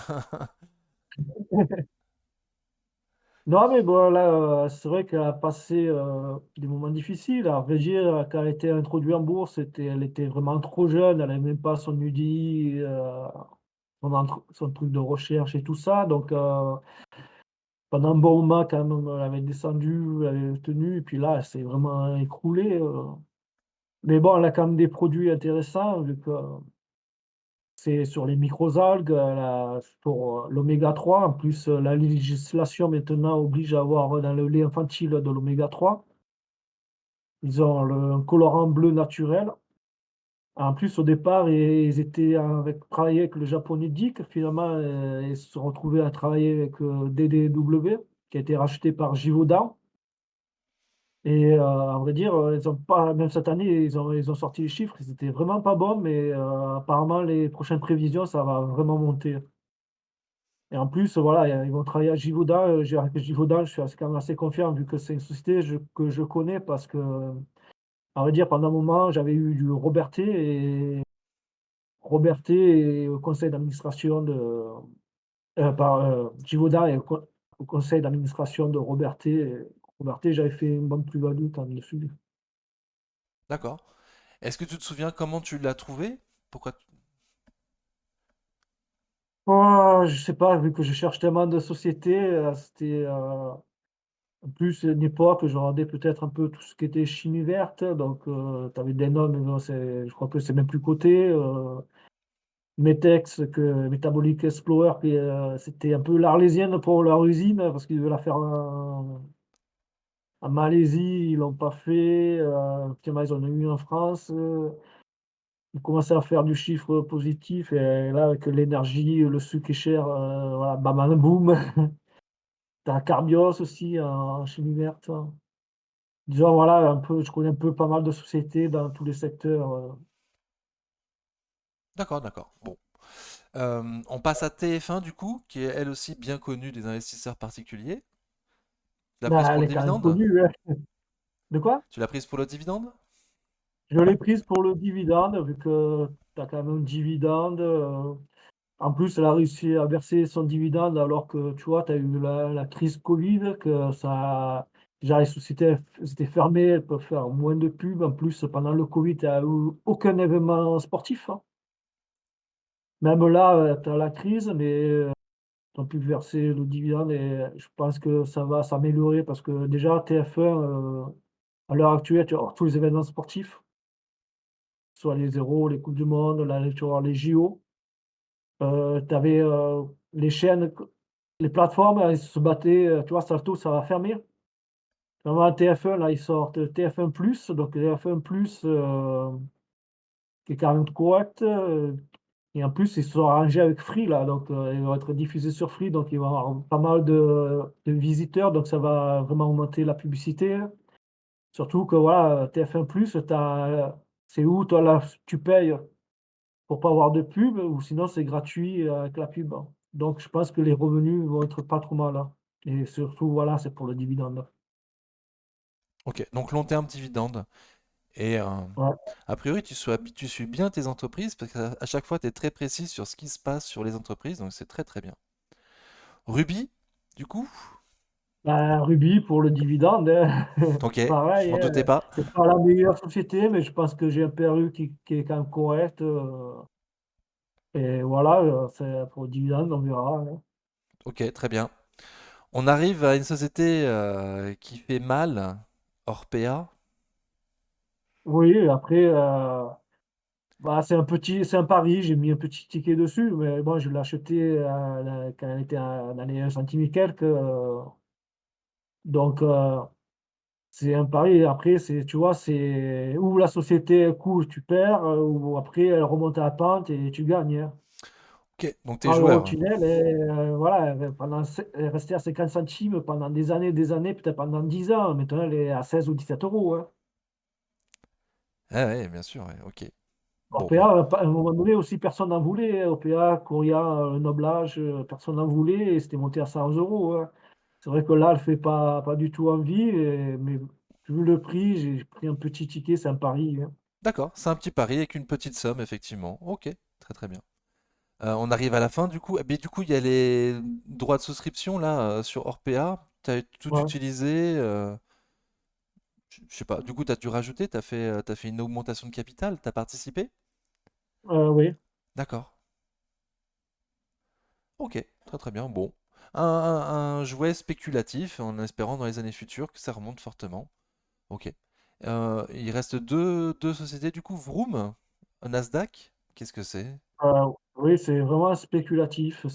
Speaker 2: Non, mais bon, là, c'est vrai qu'elle a passé des moments difficiles. À vrai dire, quand elle a été introduite en bourse, elle était vraiment trop jeune. Elle n'avait même pas son UDI, son truc de recherche et tout ça. Donc, pendant un bon moment, quand même, elle avait descendu, elle avait tenu. Et puis là, elle s'est vraiment écroulée. Mais bon, elle a quand même des produits intéressants, vu que c'est sur les microalgues, pour l'oméga 3. En plus, la législation maintenant oblige à avoir dans le lait infantile de l'oméga 3. Ils ont un colorant bleu naturel. En plus, au départ, ils étaient travaillaient avec le japonais DIC. Finalement, ils se sont retrouvés à travailler avec DDW, qui a été racheté par Givaudan. Et à vrai dire, ils ont pas, même cette année, ils ont sorti les chiffres. Ils étaient vraiment pas bons, mais apparemment, les prochaines prévisions, ça va vraiment monter. Et en plus, voilà, ils vont travailler à Givaudan. Avec Givaudan, je suis quand même assez confiant vu que c'est une société que je connais parce que, à vrai dire, pendant un moment, j'avais eu du Robertet est au conseil d'administration Givaudan est au conseil d'administration de Robertet. Robertet, j'avais fait une bonne plus-value quand même dessus.
Speaker 1: D'accord. Est-ce que tu te souviens comment tu l'as trouvé? Pourquoi?
Speaker 2: Oh, je sais pas, vu que je cherche tellement de sociétés, c'était en plus une époque, je regardais peut-être un peu tout ce qui était chimie verte. Donc, tu avais des noms, mais non, je crois que c'est même plus coté. Metex, Metabolic Explorer, puis, c'était un peu l'arlésienne pour leur usine, parce qu'ils devaient la faire en Malaisie, ils l'ont pas fait. Finalement, ils en ont eu en France. Ils commençaient à faire du chiffre positif. Et là, avec l'énergie, le sucre est cher, voilà, bam, bam, boum. T'as Carbios aussi en chimie verte. Disons, voilà, un peu, je connais un peu pas mal de sociétés dans tous les secteurs.
Speaker 1: D'accord, d'accord. Bon. On passe à TF1 du coup, qui est elle aussi bien connue des investisseurs particuliers. Tu l'as prise
Speaker 2: Bah,
Speaker 1: pour
Speaker 2: elle
Speaker 1: le
Speaker 2: est quand même
Speaker 1: dividende?
Speaker 2: connue, hein. De quoi?
Speaker 1: Tu l'as prise pour le dividende?
Speaker 2: Je l'ai prise pour le dividende, vu que tu as quand même un dividende. En plus, elle a réussi à verser son dividende alors que, tu vois, tu as eu la crise Covid, que ça, déjà les sociétés étaient fermées, elles peuvent faire moins de pubs. En plus, pendant le Covid, il n'y a eu aucun événement sportif, hein. Même là, tu as la crise, mais ils ont pu verser le dividende et je pense que ça va s'améliorer parce que déjà, TF1, à l'heure actuelle, tu as tous les événements sportifs, soit les Zéros, les Coupes du Monde, là, tu vas les JO. Tu avais les chaînes, les plateformes, elles se battaient, tu vois, Salto, ça va fermer. Normalement, TF1, là, ils sortent TF1+, donc TF1+, qui est quand même correct. Et en plus, ils se sont arrangés avec Free, là, donc ils vont être diffusés sur Free, donc ils vont avoir pas mal de visiteurs, donc ça va vraiment augmenter la publicité. Surtout que, voilà, TF1+, c'est où, toi, là, tu payes pour pas avoir de pub, ou sinon c'est gratuit avec la pub, hein. Donc je pense que les revenus vont être pas trop mal, hein. Et surtout, voilà, c'est pour le dividende.
Speaker 1: Ok, donc long terme dividende. Et
Speaker 2: Ouais.
Speaker 1: a priori, tu suis bien tes entreprises parce qu'à chaque fois, tu es très précis sur ce qui se passe sur les entreprises, donc c'est très très bien. Ruby, du coup?
Speaker 2: Bah, Ruby pour le dividende, hein.
Speaker 1: Ok, je
Speaker 2: Pareil,
Speaker 1: m'en
Speaker 2: hein,
Speaker 1: doutais pas.
Speaker 2: c'est pas la meilleure société, mais je pense que j'ai un PRU qui est quand même correct. Et voilà, c'est pour le dividende, on verra, hein.
Speaker 1: Ok, très bien. On arrive à une société qui fait mal, Orpea.
Speaker 2: Oui, après, bah, c'est un pari, j'ai mis un petit ticket dessus, mais bon, je l'ai acheté quand elle était dans les 1 centime et quelques. Donc, c'est un pari. Après, tu vois, c'est où la société coule, tu perds, ou après, elle remonte à la pente et tu gagnes, hein.
Speaker 1: Ok, donc t'es
Speaker 2: Prends
Speaker 1: joueur.
Speaker 2: Eurotunnel et voilà, elle est restée à 50 centimes pendant des années, peut-être pendant 10 ans. Maintenant, elle est à 16 ou 17 euros, hein.
Speaker 1: Ah ouais, bien sûr, ouais, ok. Bon,
Speaker 2: OPA,
Speaker 1: bon.
Speaker 2: à un moment donné aussi, personne n'en voulait, hein. OPA, Coria, Noblage, personne n'en voulait et c'était monté à 100 euros, hein. C'est vrai que là, elle fait pas du tout envie, mais vu le prix, j'ai pris un petit ticket, c'est un pari, hein.
Speaker 1: D'accord, c'est un petit pari avec une petite somme, effectivement. Ok, très très bien. On arrive à la fin du coup. Mais du coup, il y a les droits de souscription là sur Orpea. Tu as tout
Speaker 2: Ouais.
Speaker 1: utilisé. Je sais pas. Du coup, tu as dû rajouter. T'as fait une augmentation de capital. Tu as participé?
Speaker 2: Oui.
Speaker 1: D'accord. Ok. Très très bien. Bon. Un jouet spéculatif en espérant dans les années futures que ça remonte fortement. Ok. Il reste deux sociétés du coup. Vroom, Nasdaq. Qu'est-ce que c'est?
Speaker 2: Oui, c'est vraiment spéculatif.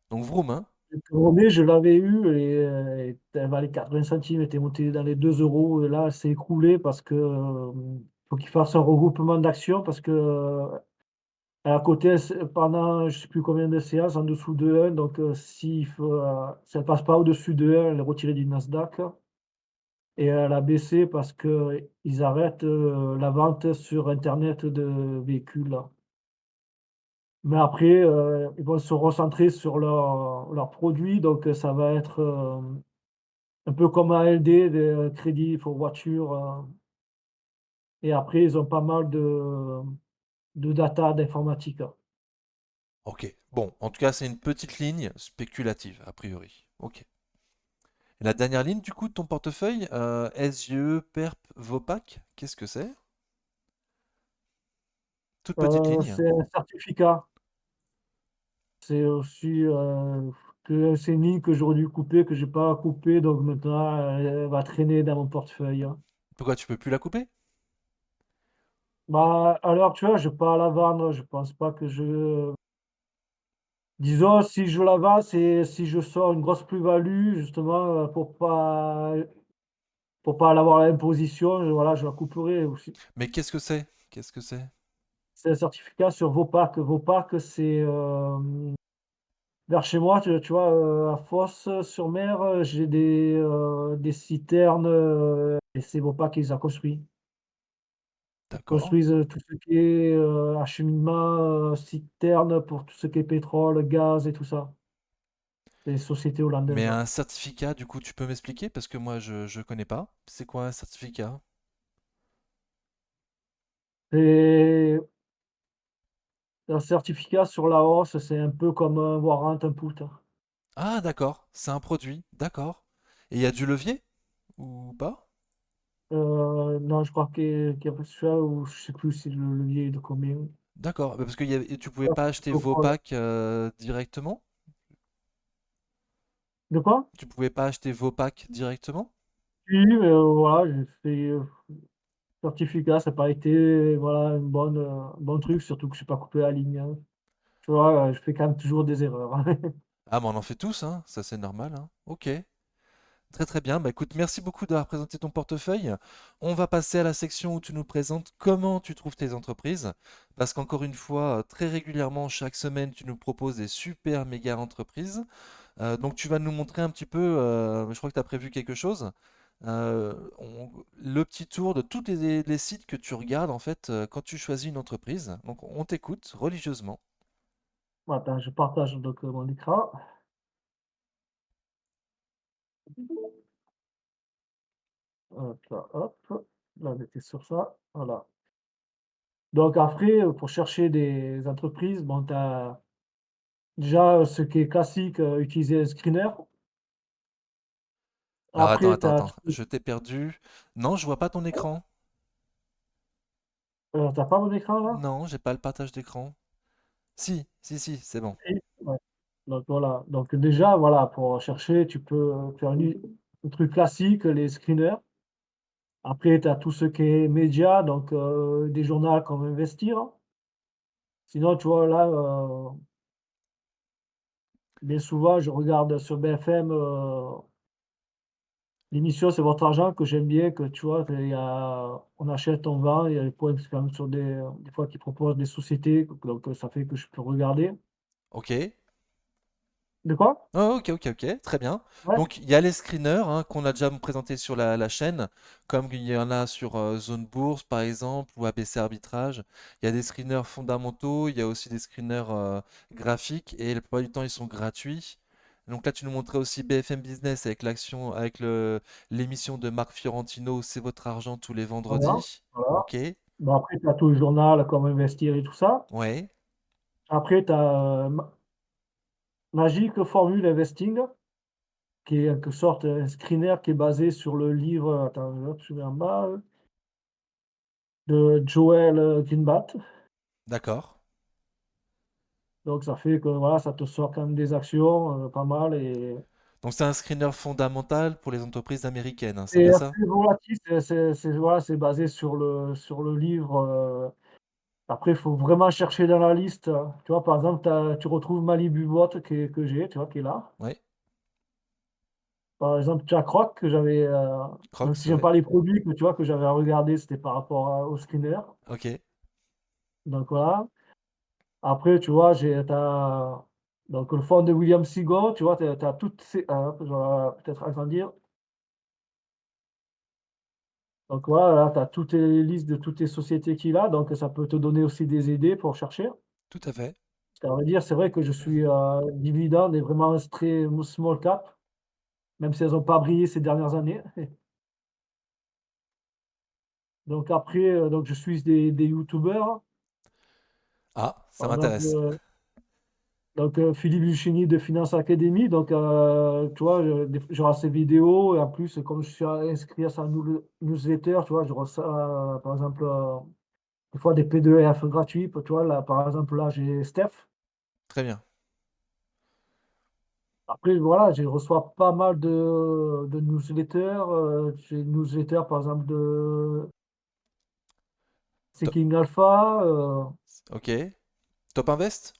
Speaker 1: Donc Vroom, hein?
Speaker 2: Le premier, je l'avais eu et elle valait 80 centimes, elle était montée dans les 2 euros. Et là, elle s'est écroulée parce que, faut qu'il fasse un regroupement d'actions parce que, à côté, pendant je sais plus combien de séances, en dessous de 1, donc s'il faut, si elle passe pas au-dessus de 1, elle est retirée du Nasdaq et elle a baissé parce qu'ils arrêtent, la vente sur internet de véhicules, là. Mais après, ils vont se recentrer sur leurs produits, donc ça va être, un peu comme ALD, des crédits pour voiture, et après ils ont pas mal de data, d'informatique.
Speaker 1: Ok. Bon, en tout cas, c'est une petite ligne spéculative, a priori. Ok. Et la dernière ligne, du coup, de ton portefeuille, SGE, PERP, Vopak, qu'est-ce que c'est? Toute petite ligne.
Speaker 2: C'est un certificat. C'est aussi, que c'est une ligne que j'aurais dû couper, que j'ai pas coupée, donc maintenant elle va traîner dans mon portefeuille, hein.
Speaker 1: Pourquoi tu peux plus la couper?
Speaker 2: Bah, à l'heure actuelle, je vais pas la vendre, je pense pas que je disons si je la vends, c'est si je sors une grosse plus-value justement, pour pas l'avoir à l'imposition, voilà, je la couperai aussi.
Speaker 1: Mais qu'est-ce que c'est? Qu'est-ce que c'est?
Speaker 2: C'est un certificat sur Vopak. Vopak, c'est, vers chez moi, tu vois, à Fos-sur-Mer, j'ai des citernes, et c'est Vopak qui les a construits. Ils
Speaker 1: D'accord.
Speaker 2: construisent, tout ce qui est, acheminement, citerne pour tout ce qui est pétrole, gaz et tout ça. C'est une société
Speaker 1: Mais
Speaker 2: hollandaise.
Speaker 1: un certificat, du coup, tu peux m'expliquer? Parce que moi, je connais pas. C'est quoi un certificat?
Speaker 2: C'est un certificat sur la hausse, c'est un peu comme un warrant, un put.
Speaker 1: Ah, d'accord. C'est un produit. D'accord. Et il y a du levier? Ou pas?
Speaker 2: Non, je crois qu'il y a celui-là ou je sais plus si le levier est de combien.
Speaker 1: D'accord. Bah, parce que tu pouvais
Speaker 2: Ah,
Speaker 1: pas acheter
Speaker 2: au col
Speaker 1: Vopak directement?
Speaker 2: de quoi?
Speaker 1: Tu pouvais pas acheter Vopak directement?
Speaker 2: Oui, voilà, j'ai fait, certificat, ça a pas été, voilà, un bon truc, surtout que je j'ai pas coupé la ligne, hein. Tu vois, je fais quand même toujours des erreurs.
Speaker 1: Ah, mais on en fait tous, hein. Ça, c'est normal, hein. Ok. Très très bien. Bah écoute, merci beaucoup d'avoir présenté ton portefeuille. On va passer à la section où tu nous présentes comment tu trouves tes entreprises. Parce qu'encore une fois, très régulièrement, chaque semaine, tu nous proposes des super méga entreprises. Donc tu vas nous montrer un petit peu, je crois que tu as prévu quelque chose. Le petit tour de tous les sites que tu regardes en fait quand tu choisis une entreprise. Donc on t'écoute religieusement.
Speaker 2: Attends, je partage donc, mon écran. Hop là, hop. Là, on était sur ça, voilà. Donc après, pour chercher des entreprises, bon, tu as déjà, ce qui est classique, utiliser un screener.
Speaker 1: Alors attends,
Speaker 2: Après, tu
Speaker 1: attends,
Speaker 2: as
Speaker 1: attends, je t'ai perdu. Non, je vois pas ton écran.
Speaker 2: pas mon écran là?
Speaker 1: Non, j'ai pas le partage d'écran. Si, si, si, c'est bon.
Speaker 2: Si? Ouais. Donc voilà, donc déjà, voilà, pour chercher, tu peux, faire un truc classique, les screeners. Après, tu as tout ce qui est médias, donc des journaux comme Investir. Sinon, tu vois, là, bien souvent, je regarde sur BFM, l'émission «C'est votre argent» que j'aime bien, que tu vois, il y a on achète, on vend, il y a des points c'est quand même sur des fois qui proposent des sociétés, donc ça fait que je peux regarder.
Speaker 1: Ok.
Speaker 2: De quoi?
Speaker 1: Oh, ok, ok, ok, très bien.
Speaker 2: Ouais,
Speaker 1: Donc il y a les screeners hein, qu'on a déjà présentés sur la chaîne, comme il y en a sur Zone Bourse par exemple ou ABC Arbitrage. Il y a des screeners fondamentaux, il y a aussi des screeners graphiques et la plupart du temps ils sont gratuits. Donc là tu nous montrais aussi BFM Business avec l'émission de Marc Fiorentino, C'est votre argent tous les
Speaker 2: voilà,
Speaker 1: vendredis.
Speaker 2: voilà.
Speaker 1: Ok,
Speaker 2: Bon après tu as tout le journal, comme Investir et tout ça.
Speaker 1: ouais.
Speaker 2: Après, tu as Magic Formule Investing, qui est en quelque sorte un screener qui est basé sur le livre, attends, hop, je vais en bas, de Joel Greenblatt.
Speaker 1: D'accord.
Speaker 2: Donc ça fait que voilà, ça te sort quand même des actions, pas mal et
Speaker 1: Donc c'est un screener fondamental pour les entreprises américaines, hein, c'est
Speaker 2: c'est
Speaker 1: bien ça?
Speaker 2: assez volatile, voilà, c'est basé sur le livre, après il faut vraiment chercher dans la liste, tu vois? Par exemple, tu retrouves Malibu Bot que j'ai, tu vois? Qui est là.
Speaker 1: Oui.
Speaker 2: Par exemple, Jack Rock que j'avais, même
Speaker 1: Crocs,
Speaker 2: si j'aime
Speaker 1: ouais.
Speaker 2: pas les produits, que tu vois? Que j'avais regardé, c'était par rapport à au screener,
Speaker 1: Ok.
Speaker 2: donc voilà. Après, tu vois, donc le fonds de William Sigon, tu vois? Tu as toutes ces je vais peut-être agrandir. Donc voilà, là, tu as toutes les listes de toutes les sociétés qu'il a, donc ça peut te donner aussi des idées pour chercher.
Speaker 1: Tout à fait.
Speaker 2: Parce qu'à vrai dire, c'est vrai que je suis, dividende et vraiment très small cap, même si elles ont pas brillé ces dernières années. Donc après, donc je suis des youtubeurs,
Speaker 1: Ah, ça
Speaker 2: par exemple,
Speaker 1: m'intéresse.
Speaker 2: Philippe Lucchini de Finance Academy, donc tu vois, je regarde ses vidéos et en plus, comme je suis inscrit à sa newsletter, tu vois, je reçois, par exemple, des fois des PDF gratuits, tu vois? Là, par exemple, là, j'ai Steph.
Speaker 1: Très bien.
Speaker 2: Après, voilà, je reçois pas mal de newsletters. J'ai une newsletter, par exemple, de
Speaker 1: To-
Speaker 2: Seeking Alpha.
Speaker 1: Ok. Top Invest?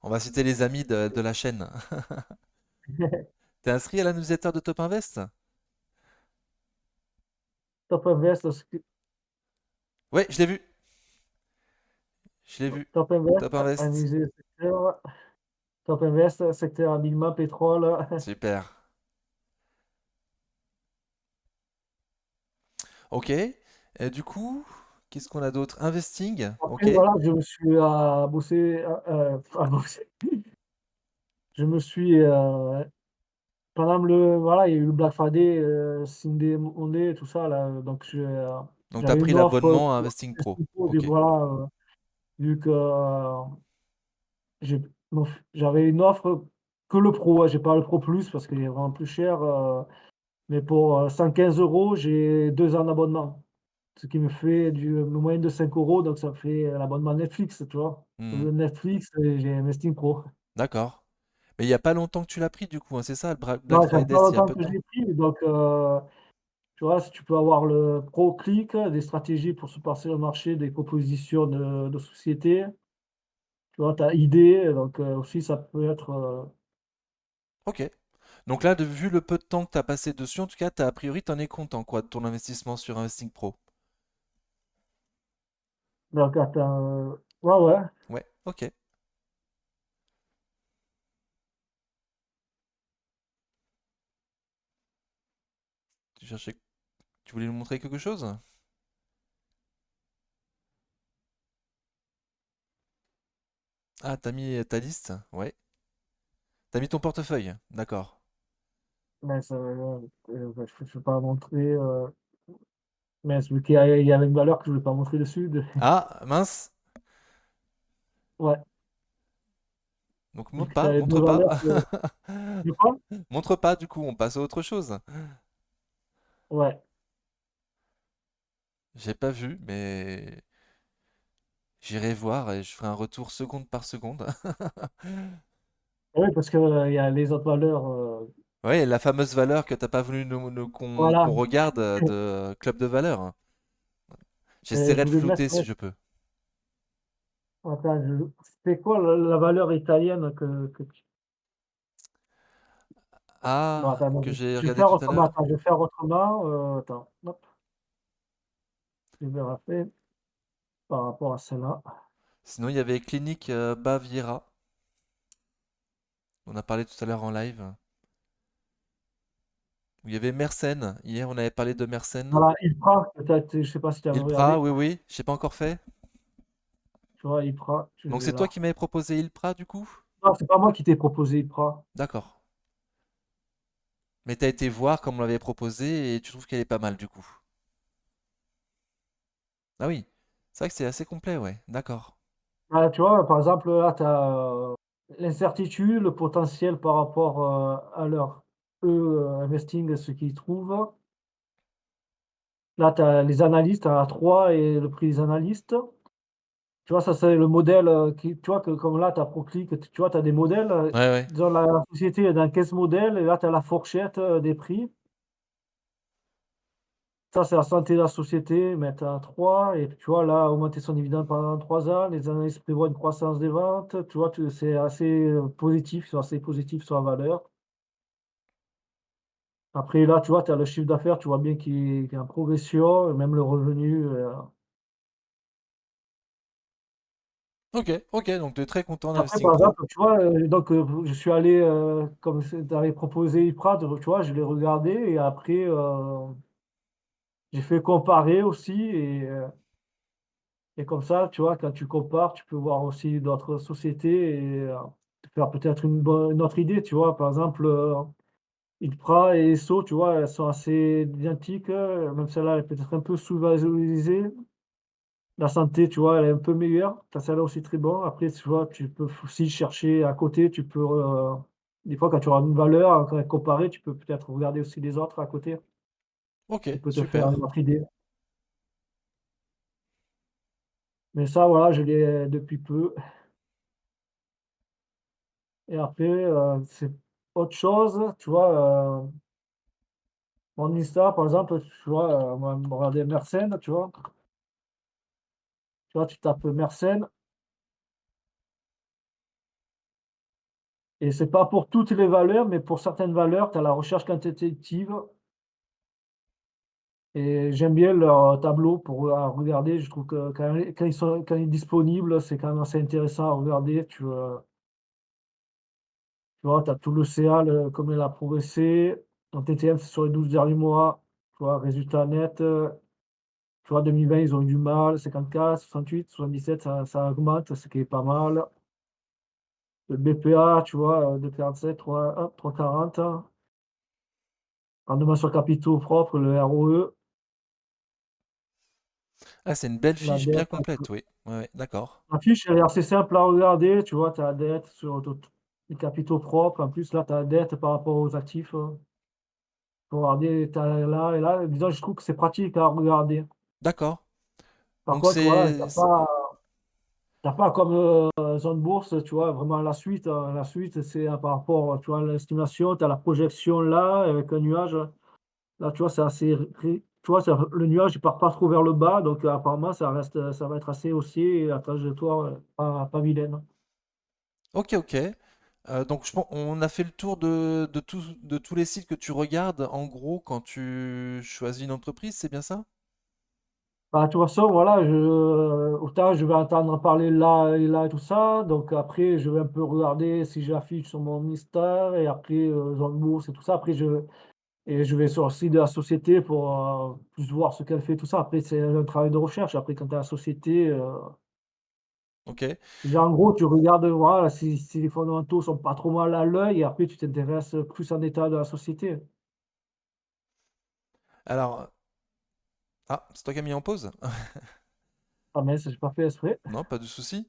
Speaker 1: On va citer les amis de la chaîne. T'es inscrit à la newsletter de Top Invest?
Speaker 2: Top Invest,
Speaker 1: Ouais, je l'ai vu. Je l'ai vu.
Speaker 2: Top Invest,
Speaker 1: Top Invest.
Speaker 2: analyser le secteur. Top Invest, secteur habillement, pétrole.
Speaker 1: Super. Ok. Et du coup, qu'est-ce qu'on a d'autre? Investing.
Speaker 2: Après,
Speaker 1: Ok.
Speaker 2: voilà, je me suis bossé, bossé. Je me suis, pendant voilà, il y a eu le Black Friday, Cyber Monday, tout ça, là. Donc,
Speaker 1: Donc t'as
Speaker 2: j'avais
Speaker 1: pris
Speaker 2: une offre
Speaker 1: l'abonnement à Investing Pro. Ok.
Speaker 2: voilà, vu que J'ai j'avais une offre que le pro, ouais, j'ai pas le pro plus parce qu'il est vraiment plus cher, mais pour, 115 €, j'ai 2 ans d'abonnement. Ce qui me fait une moyenne de 5 €, donc ça fait l'abonnement Netflix, tu vois? Au lieu
Speaker 1: Hmm.
Speaker 2: de Netflix, j'ai Investing Pro.
Speaker 1: D'accord. Mais il n'y a pas longtemps que tu l'as pris du coup, hein, c'est ça, le Black
Speaker 2: Non, ça fait
Speaker 1: Friday,
Speaker 2: pas
Speaker 1: c'est il y a
Speaker 2: longtemps
Speaker 1: peu de
Speaker 2: que je
Speaker 1: temps.
Speaker 2: l'ai pris, donc tu vois? Si tu peux avoir le pro clic, des stratégies pour se passer le marché, des propositions de sociétés, tu vois? Tu as idées, donc aussi ça peut être,
Speaker 1: Ok. Donc là, vu le peu de temps que tu as passé dessus, en tout cas, a priori, t'en es content quoi, de ton investissement sur Investing Pro.
Speaker 2: donc attends, ouais, ouais.
Speaker 1: Ouais, ok. Tu cherchais, tu voulais nous montrer quelque chose? Ah, t'as mis ta liste? Ouais. T'as mis ton portefeuille, d'accord.
Speaker 2: Mais ça, je vais pas montrer, mais vu qu'il y a une valeur que je ne vais pas montrer dessus de
Speaker 1: Ah, mince.
Speaker 2: ouais,
Speaker 1: Donc
Speaker 2: vu
Speaker 1: montre
Speaker 2: que tu
Speaker 1: pas,
Speaker 2: as 2
Speaker 1: montre pas.
Speaker 2: valeurs que de quoi?
Speaker 1: Montre pas, du coup, on passe à autre chose.
Speaker 2: Ouais.
Speaker 1: J'ai pas vu, mais j'irai voir et je ferai un retour seconde par seconde.
Speaker 2: Oui, parce que, il y a les autres valeurs,
Speaker 1: Ouais, la fameuse valeur que t'as pas voulu
Speaker 2: voilà,
Speaker 1: qu'on regarde de club de valeur.
Speaker 2: je
Speaker 1: J'essaierai de
Speaker 2: voulais mettre,
Speaker 1: flouter si
Speaker 2: ouais,
Speaker 1: je peux.
Speaker 2: attends, c'est quoi la valeur italienne que tu non,
Speaker 1: Ah,
Speaker 2: attends, non,
Speaker 1: que j'ai
Speaker 2: je vais
Speaker 1: regardé
Speaker 2: faire
Speaker 1: tout à
Speaker 2: autrement,
Speaker 1: l'heure.
Speaker 2: attends, je vais faire autrement, attends, hop, je vais rappeler par rapport à celle-là.
Speaker 1: Sinon, il y avait Clinique Baviera. On a parlé tout à l'heure en live. Il y avait Mersenne. Hier, on avait parlé de Mersenne.
Speaker 2: Voilà, IPRA, peut-être, je sais pas si tu as
Speaker 1: Ilpra,
Speaker 2: regardé,
Speaker 1: oui, oui. J'ai pas encore fait.
Speaker 2: tu vois? IPRA, je
Speaker 1: Donc
Speaker 2: l'ai
Speaker 1: c'est toi
Speaker 2: là.
Speaker 1: qui m'avais proposé Ilpra, du coup?
Speaker 2: Non, c'est pas moi qui t'ai proposé IPRA.
Speaker 1: D'accord. Mais t'as été voir comme on l'avait proposé et tu trouves qu'elle est pas mal, du coup. Ah oui. C'est vrai que c'est assez complet, ouais. D'accord.
Speaker 2: Ah, tu vois, par exemple, là, tu as, l'incertitude, le potentiel par rapport, à leur investing, ce qu'ils trouvent. Là, tu as les analystes, tu as 3 et le prix des analystes. Tu vois, ça, c'est le modèle, qui tu vois, que comme là, tu as Proclick, tu vois, tu as des modèles,
Speaker 1: Ouais, ouais.
Speaker 2: dans la société, dans 15 modèles et là, tu as la fourchette, des prix. Ça, c'est la santé de la société, mettre à 3 et tu vois, là, augmenter son dividende pendant 3 ans. Les analystes prévoient une croissance des ventes. Tu vois, c'est assez, positif, ils sont assez positifs sur la valeur. Après, là, tu vois, tu as le chiffre d'affaires, tu vois bien qu'il est en progression et même le revenu,
Speaker 1: Ok, ok, donc tu es très content
Speaker 2: après,
Speaker 1: d'Investing
Speaker 2: par
Speaker 1: Pro.
Speaker 2: exemple, tu vois, donc, je suis allé, comme tu avais proposé IPRA, tu vois, je l'ai regardé et après, j'ai fait comparer aussi et comme ça, tu vois, quand tu compares, tu peux voir aussi d'autres sociétés et te faire peut-être une autre idée, tu vois? Par exemple, IPRA et Esso, tu vois, elles sont assez identiques, même celle-là, elle est peut-être un peu sous-valorisée. La santé, tu vois, elle est un peu meilleure. Tu as celle-là aussi très bon. Après, tu vois, tu peux aussi chercher à côté, tu peux, des fois, quand tu auras une valeur, quand comparer, tu peux peut-être regarder aussi les autres à côté.
Speaker 1: Ok,
Speaker 2: Tu peux te faire
Speaker 1: super.
Speaker 2: une autre idée. Mais ça, voilà, je l'ai depuis peu. Et après, c'est autre chose, tu vois, mon Insta, par exemple, tu vois, moi, me regarder Mersen, tu vois? Tu vois, tu tapes Mersen et c'est pas pour toutes les valeurs, mais pour certaines valeurs, tu as la recherche quantitative et j'aime bien leur tableau pour, regarder. Je trouve que quand il est disponible, c'est quand même assez intéressant à regarder. Tu vois, tu as tout le CA, comme il a progressé. En TTM, c'est sur les 12 derniers mois. Tu vois, résultat net, tu vois, 2020, ils ont eu du mal, 54, 68, 77, ça augmente, ce qui est pas mal. Le BPA, tu vois, 2,47, 3,40. Rendement sur capitaux propres, le ROE,
Speaker 1: Ah, c'est une belle
Speaker 2: la
Speaker 1: fiche bien
Speaker 2: dette.
Speaker 1: complète, oui. Ouais, ouais, d'accord.
Speaker 2: La fiche, elle est assez simple à regarder, tu vois, tu as la dette sur les capitaux propres. En plus, là, tu as la dette par rapport aux actifs. Pour regarder, tu as là et là. Disons, je trouve que c'est pratique à regarder.
Speaker 1: D'accord.
Speaker 2: Par
Speaker 1: Donc
Speaker 2: contre, voilà,
Speaker 1: c'est...
Speaker 2: t'as pas comme zone bourse, tu vois, vraiment la suite. La suite, c'est par rapport, tu vois, à l'estimation, tu as la projection là, avec un nuage. Là, tu vois, c'est assez, tu vois, le nuage, il part pas trop vers le bas, donc apparemment, ça va être assez haussier et la trajectoire, pas vilaine.
Speaker 1: Ok, ok. Donc je pense on a fait le tour de tous les sites que tu regardes, en gros, quand tu choisis une entreprise, c'est bien ça?
Speaker 2: Bah, de toute façon, voilà, autant je vais entendre parler là et là et tout ça, donc après, je vais un peu regarder si j'affiche sur mon Insta et après, zone bourse et tout ça. Après, je vais sur le site de la société pour, plus voir ce qu'elle fait, tout ça. Après, c'est un travail de recherche. Après, quand tu as la société,
Speaker 1: Ok.
Speaker 2: déjà, en gros, tu regardes, voilà, si les fondamentaux sont pas trop mal à l'œil et après, tu t'intéresses plus en détail de la société.
Speaker 1: Alors, ah, c'est toi qui as mis en pause?
Speaker 2: Ah mince, j'ai pas fait exprès.
Speaker 1: Non, pas de souci.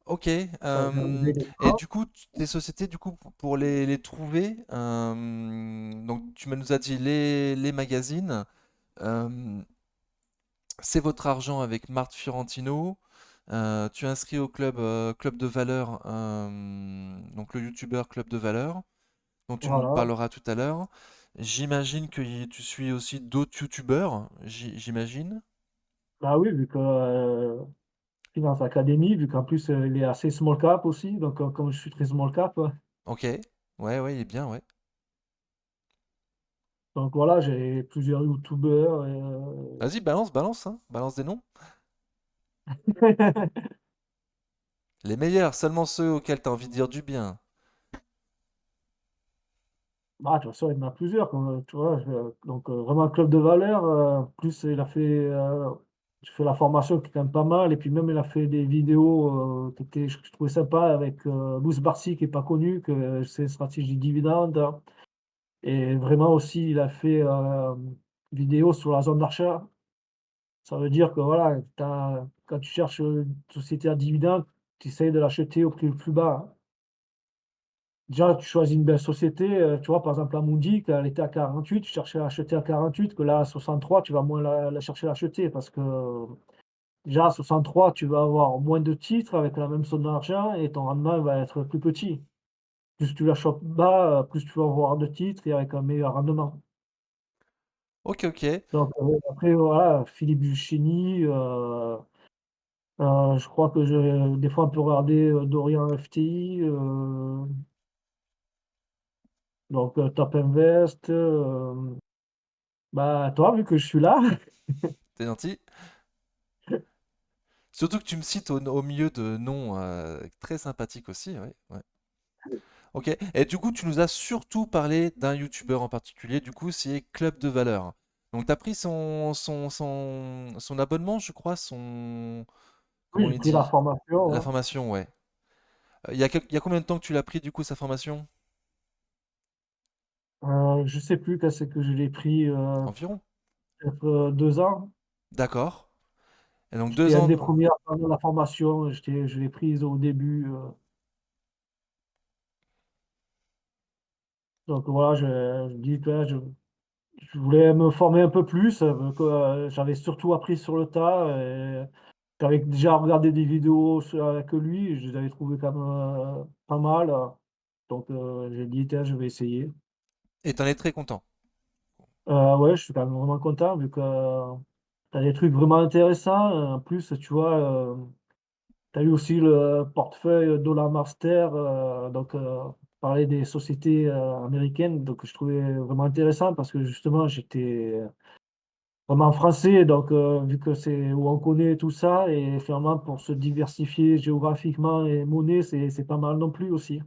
Speaker 1: Ok.
Speaker 2: Attends, je vais enlever
Speaker 1: Et
Speaker 2: l'écran.
Speaker 1: du coup, tes sociétés, du coup, pour les trouver, donc tu nous as dit les magazines. euh, c'est votre argent avec Marthe Fiorentino. Tu es inscrit au club, club de valeur, donc le youtubeur Club de valeur, dont tu nous
Speaker 2: Voilà.
Speaker 1: parleras tout à l'heure. J'imagine que tu suis aussi d'autres youtubeurs, j'imagine.
Speaker 2: Bah oui, vu que, Finance Academy, vu qu'en plus, il est assez small cap aussi, donc comme je suis très small cap,
Speaker 1: Ok. Ouais, ouais, il est bien, ouais.
Speaker 2: donc voilà, j'ai plusieurs youtubeurs et
Speaker 1: Vas-y, balance, balance, hein. Balance des noms. Les meilleurs, seulement ceux auxquels tu as envie de dire du bien.
Speaker 2: bah, de toute façon, il y en a plusieurs, comme, tu vois? Donc vraiment club de valeur, plus il a fait, j'ai fait la formation qui est quand même pas mal et puis même il a fait des vidéos, qui étaient je trouvais sympa avec, Louis Barsi qui est pas connu, que c'est stratégie dividende et vraiment aussi il a fait, vidéo sur la zone d'achat. Ça veut dire que voilà, quand tu cherches, une société à dividende, tu essayes de l'acheter au prix le plus bas, hein. Déjà, tu choisis une belle société, tu vois, par exemple, Amundi, quand elle était à 48, tu cherchais à acheter à 48, que là, à 63, tu vas moins la chercher à acheter parce que, déjà à 63, tu vas avoir moins de titres avec la même somme d'argent et ton rendement il va être plus petit. Plus tu la chopes bas, plus tu vas avoir de titres et avec un meilleur rendement.
Speaker 1: Ok, ok.
Speaker 2: Donc, après voilà, Philippe Lucchini, je crois que je des fois on peut regarder, Dorian FTI, donc, Top Invest, bah, toi, vu que je suis là,
Speaker 1: T'es gentil. Surtout que tu me cites au milieu de noms très sympathiques aussi, ouais, ouais. Ok. Et du coup, tu nous as surtout parlé d'un youtubeur en particulier, du coup, c'est Club de Valeur. Donc, tu as pris son abonnement, je crois,
Speaker 2: oui,
Speaker 1: comment
Speaker 2: j'ai
Speaker 1: il
Speaker 2: pris la
Speaker 1: dit?
Speaker 2: formation,
Speaker 1: La
Speaker 2: ouais.
Speaker 1: formation, ouais. Il y a combien de temps que tu l'as pris, du coup, sa formation?
Speaker 2: Je sais plus quand c'est que je l'ai pris,
Speaker 1: Environ.
Speaker 2: peut-être, 2 ans.
Speaker 1: D'accord. Et donc,
Speaker 2: J'étais
Speaker 1: deux
Speaker 2: un
Speaker 1: ans.
Speaker 2: des premiers à prendre la formation, je l'ai prise au début, donc voilà, je dis que là, je voulais me former un peu plus, que, j'avais surtout appris sur le tas et j'avais déjà regardé des vidéos avec lui et je les avais trouvées quand même, pas mal, donc j'ai dit: «Tiens, je vais essayer».
Speaker 1: Et t'en es très content.
Speaker 2: Ouais, je suis quand même vraiment content vu que tu as des trucs vraiment intéressants, en plus, tu vois, tu as eu aussi le portefeuille Dollar Master, donc parler des sociétés, américaines, donc je trouvais vraiment intéressant parce que justement j'étais vraiment français, donc vu que c'est où on connaît tout ça et finalement pour se diversifier géographiquement et monnaie, c'est pas mal non plus aussi.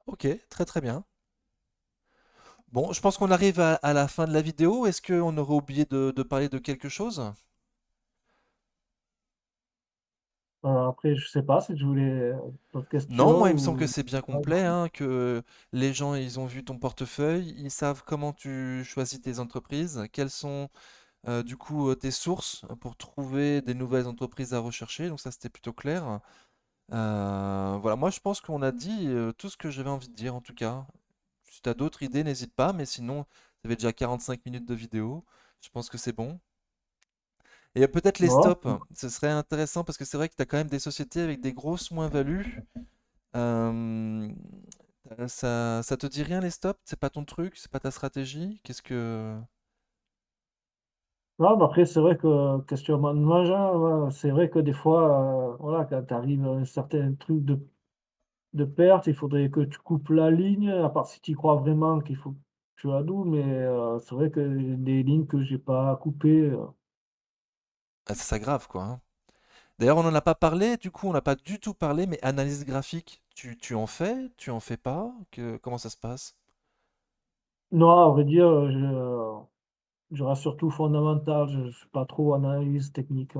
Speaker 1: Ok, très très bien. Bon, je pense qu'on arrive à la fin de la vidéo. Est-ce qu'on aurait oublié de parler de quelque chose?
Speaker 2: Après je sais pas si tu voulais, d'autres
Speaker 1: Non,
Speaker 2: questions
Speaker 1: moi il me semble que
Speaker 2: ou
Speaker 1: c'est bien complet, hein, que les gens ils ont vu ton portefeuille, ils savent comment tu choisis tes entreprises, quelles sont du coup tes sources pour trouver des nouvelles entreprises à rechercher. Donc ça c'était plutôt clair. Voilà, moi je pense qu'on a dit tout ce que j'avais envie de dire en tout cas. Si tu as d'autres idées, n'hésite pas, mais sinon, ça fait déjà 45 minutes de vidéo. Je pense que c'est bon. Et peut-être les
Speaker 2: non?
Speaker 1: stops, ce serait intéressant parce que c'est vrai que tu as quand même des sociétés avec des grosses moins-values. Euh, ça te dit rien les stops? C'est pas ton truc? C'est pas ta stratégie? Qu'est-ce que...
Speaker 2: Non, mais après, c'est vrai que question management, ouais, c'est vrai que des fois, voilà, quand tu arrives à un certain truc de perte, il faudrait que tu coupes la ligne, à part si tu crois vraiment qu'il faut que tu la doubles, mais c'est vrai que des lignes que j'ai pas coupées,
Speaker 1: Ah, ça s'aggrave quoi, hein. D'ailleurs, on n'en a pas parlé, du coup, on n'a pas du tout parlé, mais analyse graphique, tu en fais? Tu en fais pas? Comment ça se passe?
Speaker 2: non, à vrai dire, je reste surtout fondamental, je suis pas trop analyse technique,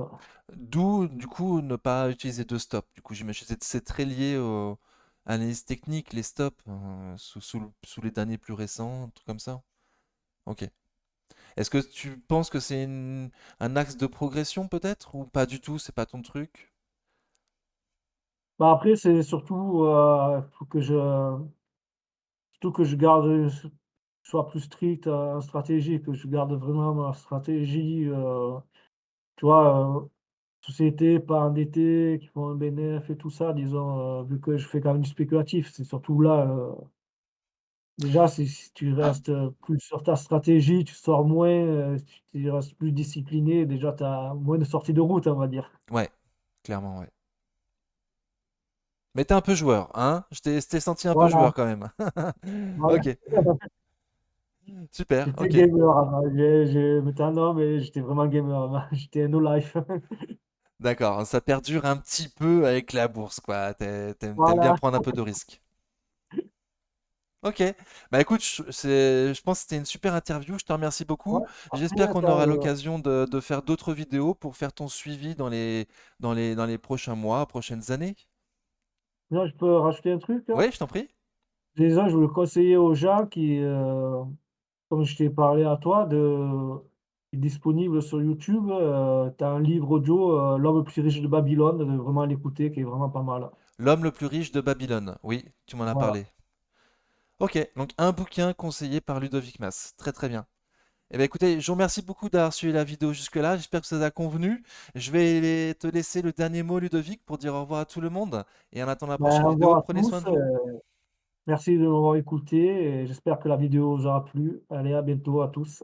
Speaker 1: D'où, du coup, ne pas utiliser de stop. Du coup, j'imagine que c'est très lié à l'analyse technique, les stops, sous les derniers plus récents, un truc comme ça. Ok. Est-ce que tu penses que c'est un axe de progression peut-être ou pas du tout, c'est pas ton truc?
Speaker 2: Bah, après, c'est surtout, faut que je surtout que je garde, sois plus strict, en stratégie, que je garde vraiment ma stratégie, tu vois, société pas endettée, qui font un bénéf et tout ça, disons, vu que je fais quand même du spéculatif, c'est surtout là, déjà si tu
Speaker 1: Ah,
Speaker 2: restes, plus sur ta stratégie, tu sors moins, tu restes plus discipliné, déjà tu as moins de sorties de route, on va dire.
Speaker 1: ouais, clairement, ouais. Mais t'es un peu joueur, hein? Je t'ai senti un peu
Speaker 2: Voilà,
Speaker 1: joueur quand même.
Speaker 2: voilà.
Speaker 1: Ok, super,
Speaker 2: J'étais
Speaker 1: ok.
Speaker 2: gamer avant, maintenant non, mais j'étais vraiment gamer avant, j'étais no life.
Speaker 1: D'accord, ça perdure un petit peu avec la bourse, quoi. T'aimes bien
Speaker 2: Voilà,
Speaker 1: prendre un peu de risques. Ok, bah écoute, je pense que c'était une super interview, je te remercie beaucoup.
Speaker 2: ouais. Après
Speaker 1: J'espère qu'on
Speaker 2: attends,
Speaker 1: aura l'occasion de faire d'autres vidéos pour faire ton suivi dans les prochains mois, prochaines années.
Speaker 2: non, je peux rajouter un truc, là?
Speaker 1: Oui, je t'en prie.
Speaker 2: Déjà, je voulais conseiller aux gens qui, comme je t'ai parlé à toi, de est disponible sur YouTube. Tu as un livre audio, L'homme le plus riche de Babylone, de vraiment l'écouter, qui est vraiment pas mal.
Speaker 1: L'homme le plus riche de Babylone. Oui, tu m'en as
Speaker 2: Voilà.
Speaker 1: parlé. Ok, donc un bouquin conseillé par Ludovic Mas. Très très bien. Eh bien écoutez, je vous remercie beaucoup d'avoir suivi la vidéo jusque-là. J'espère que ça vous a convenu. Je vais te laisser le dernier mot, Ludovic, pour dire au revoir à tout le monde. Et en attendant la
Speaker 2: Ben,
Speaker 1: prochaine
Speaker 2: au
Speaker 1: vidéo,
Speaker 2: revoir à
Speaker 1: prenez soin
Speaker 2: tous.
Speaker 1: de vous.
Speaker 2: Merci de m'avoir écouté et j'espère que la vidéo vous aura plu. Allez, à bientôt à tous.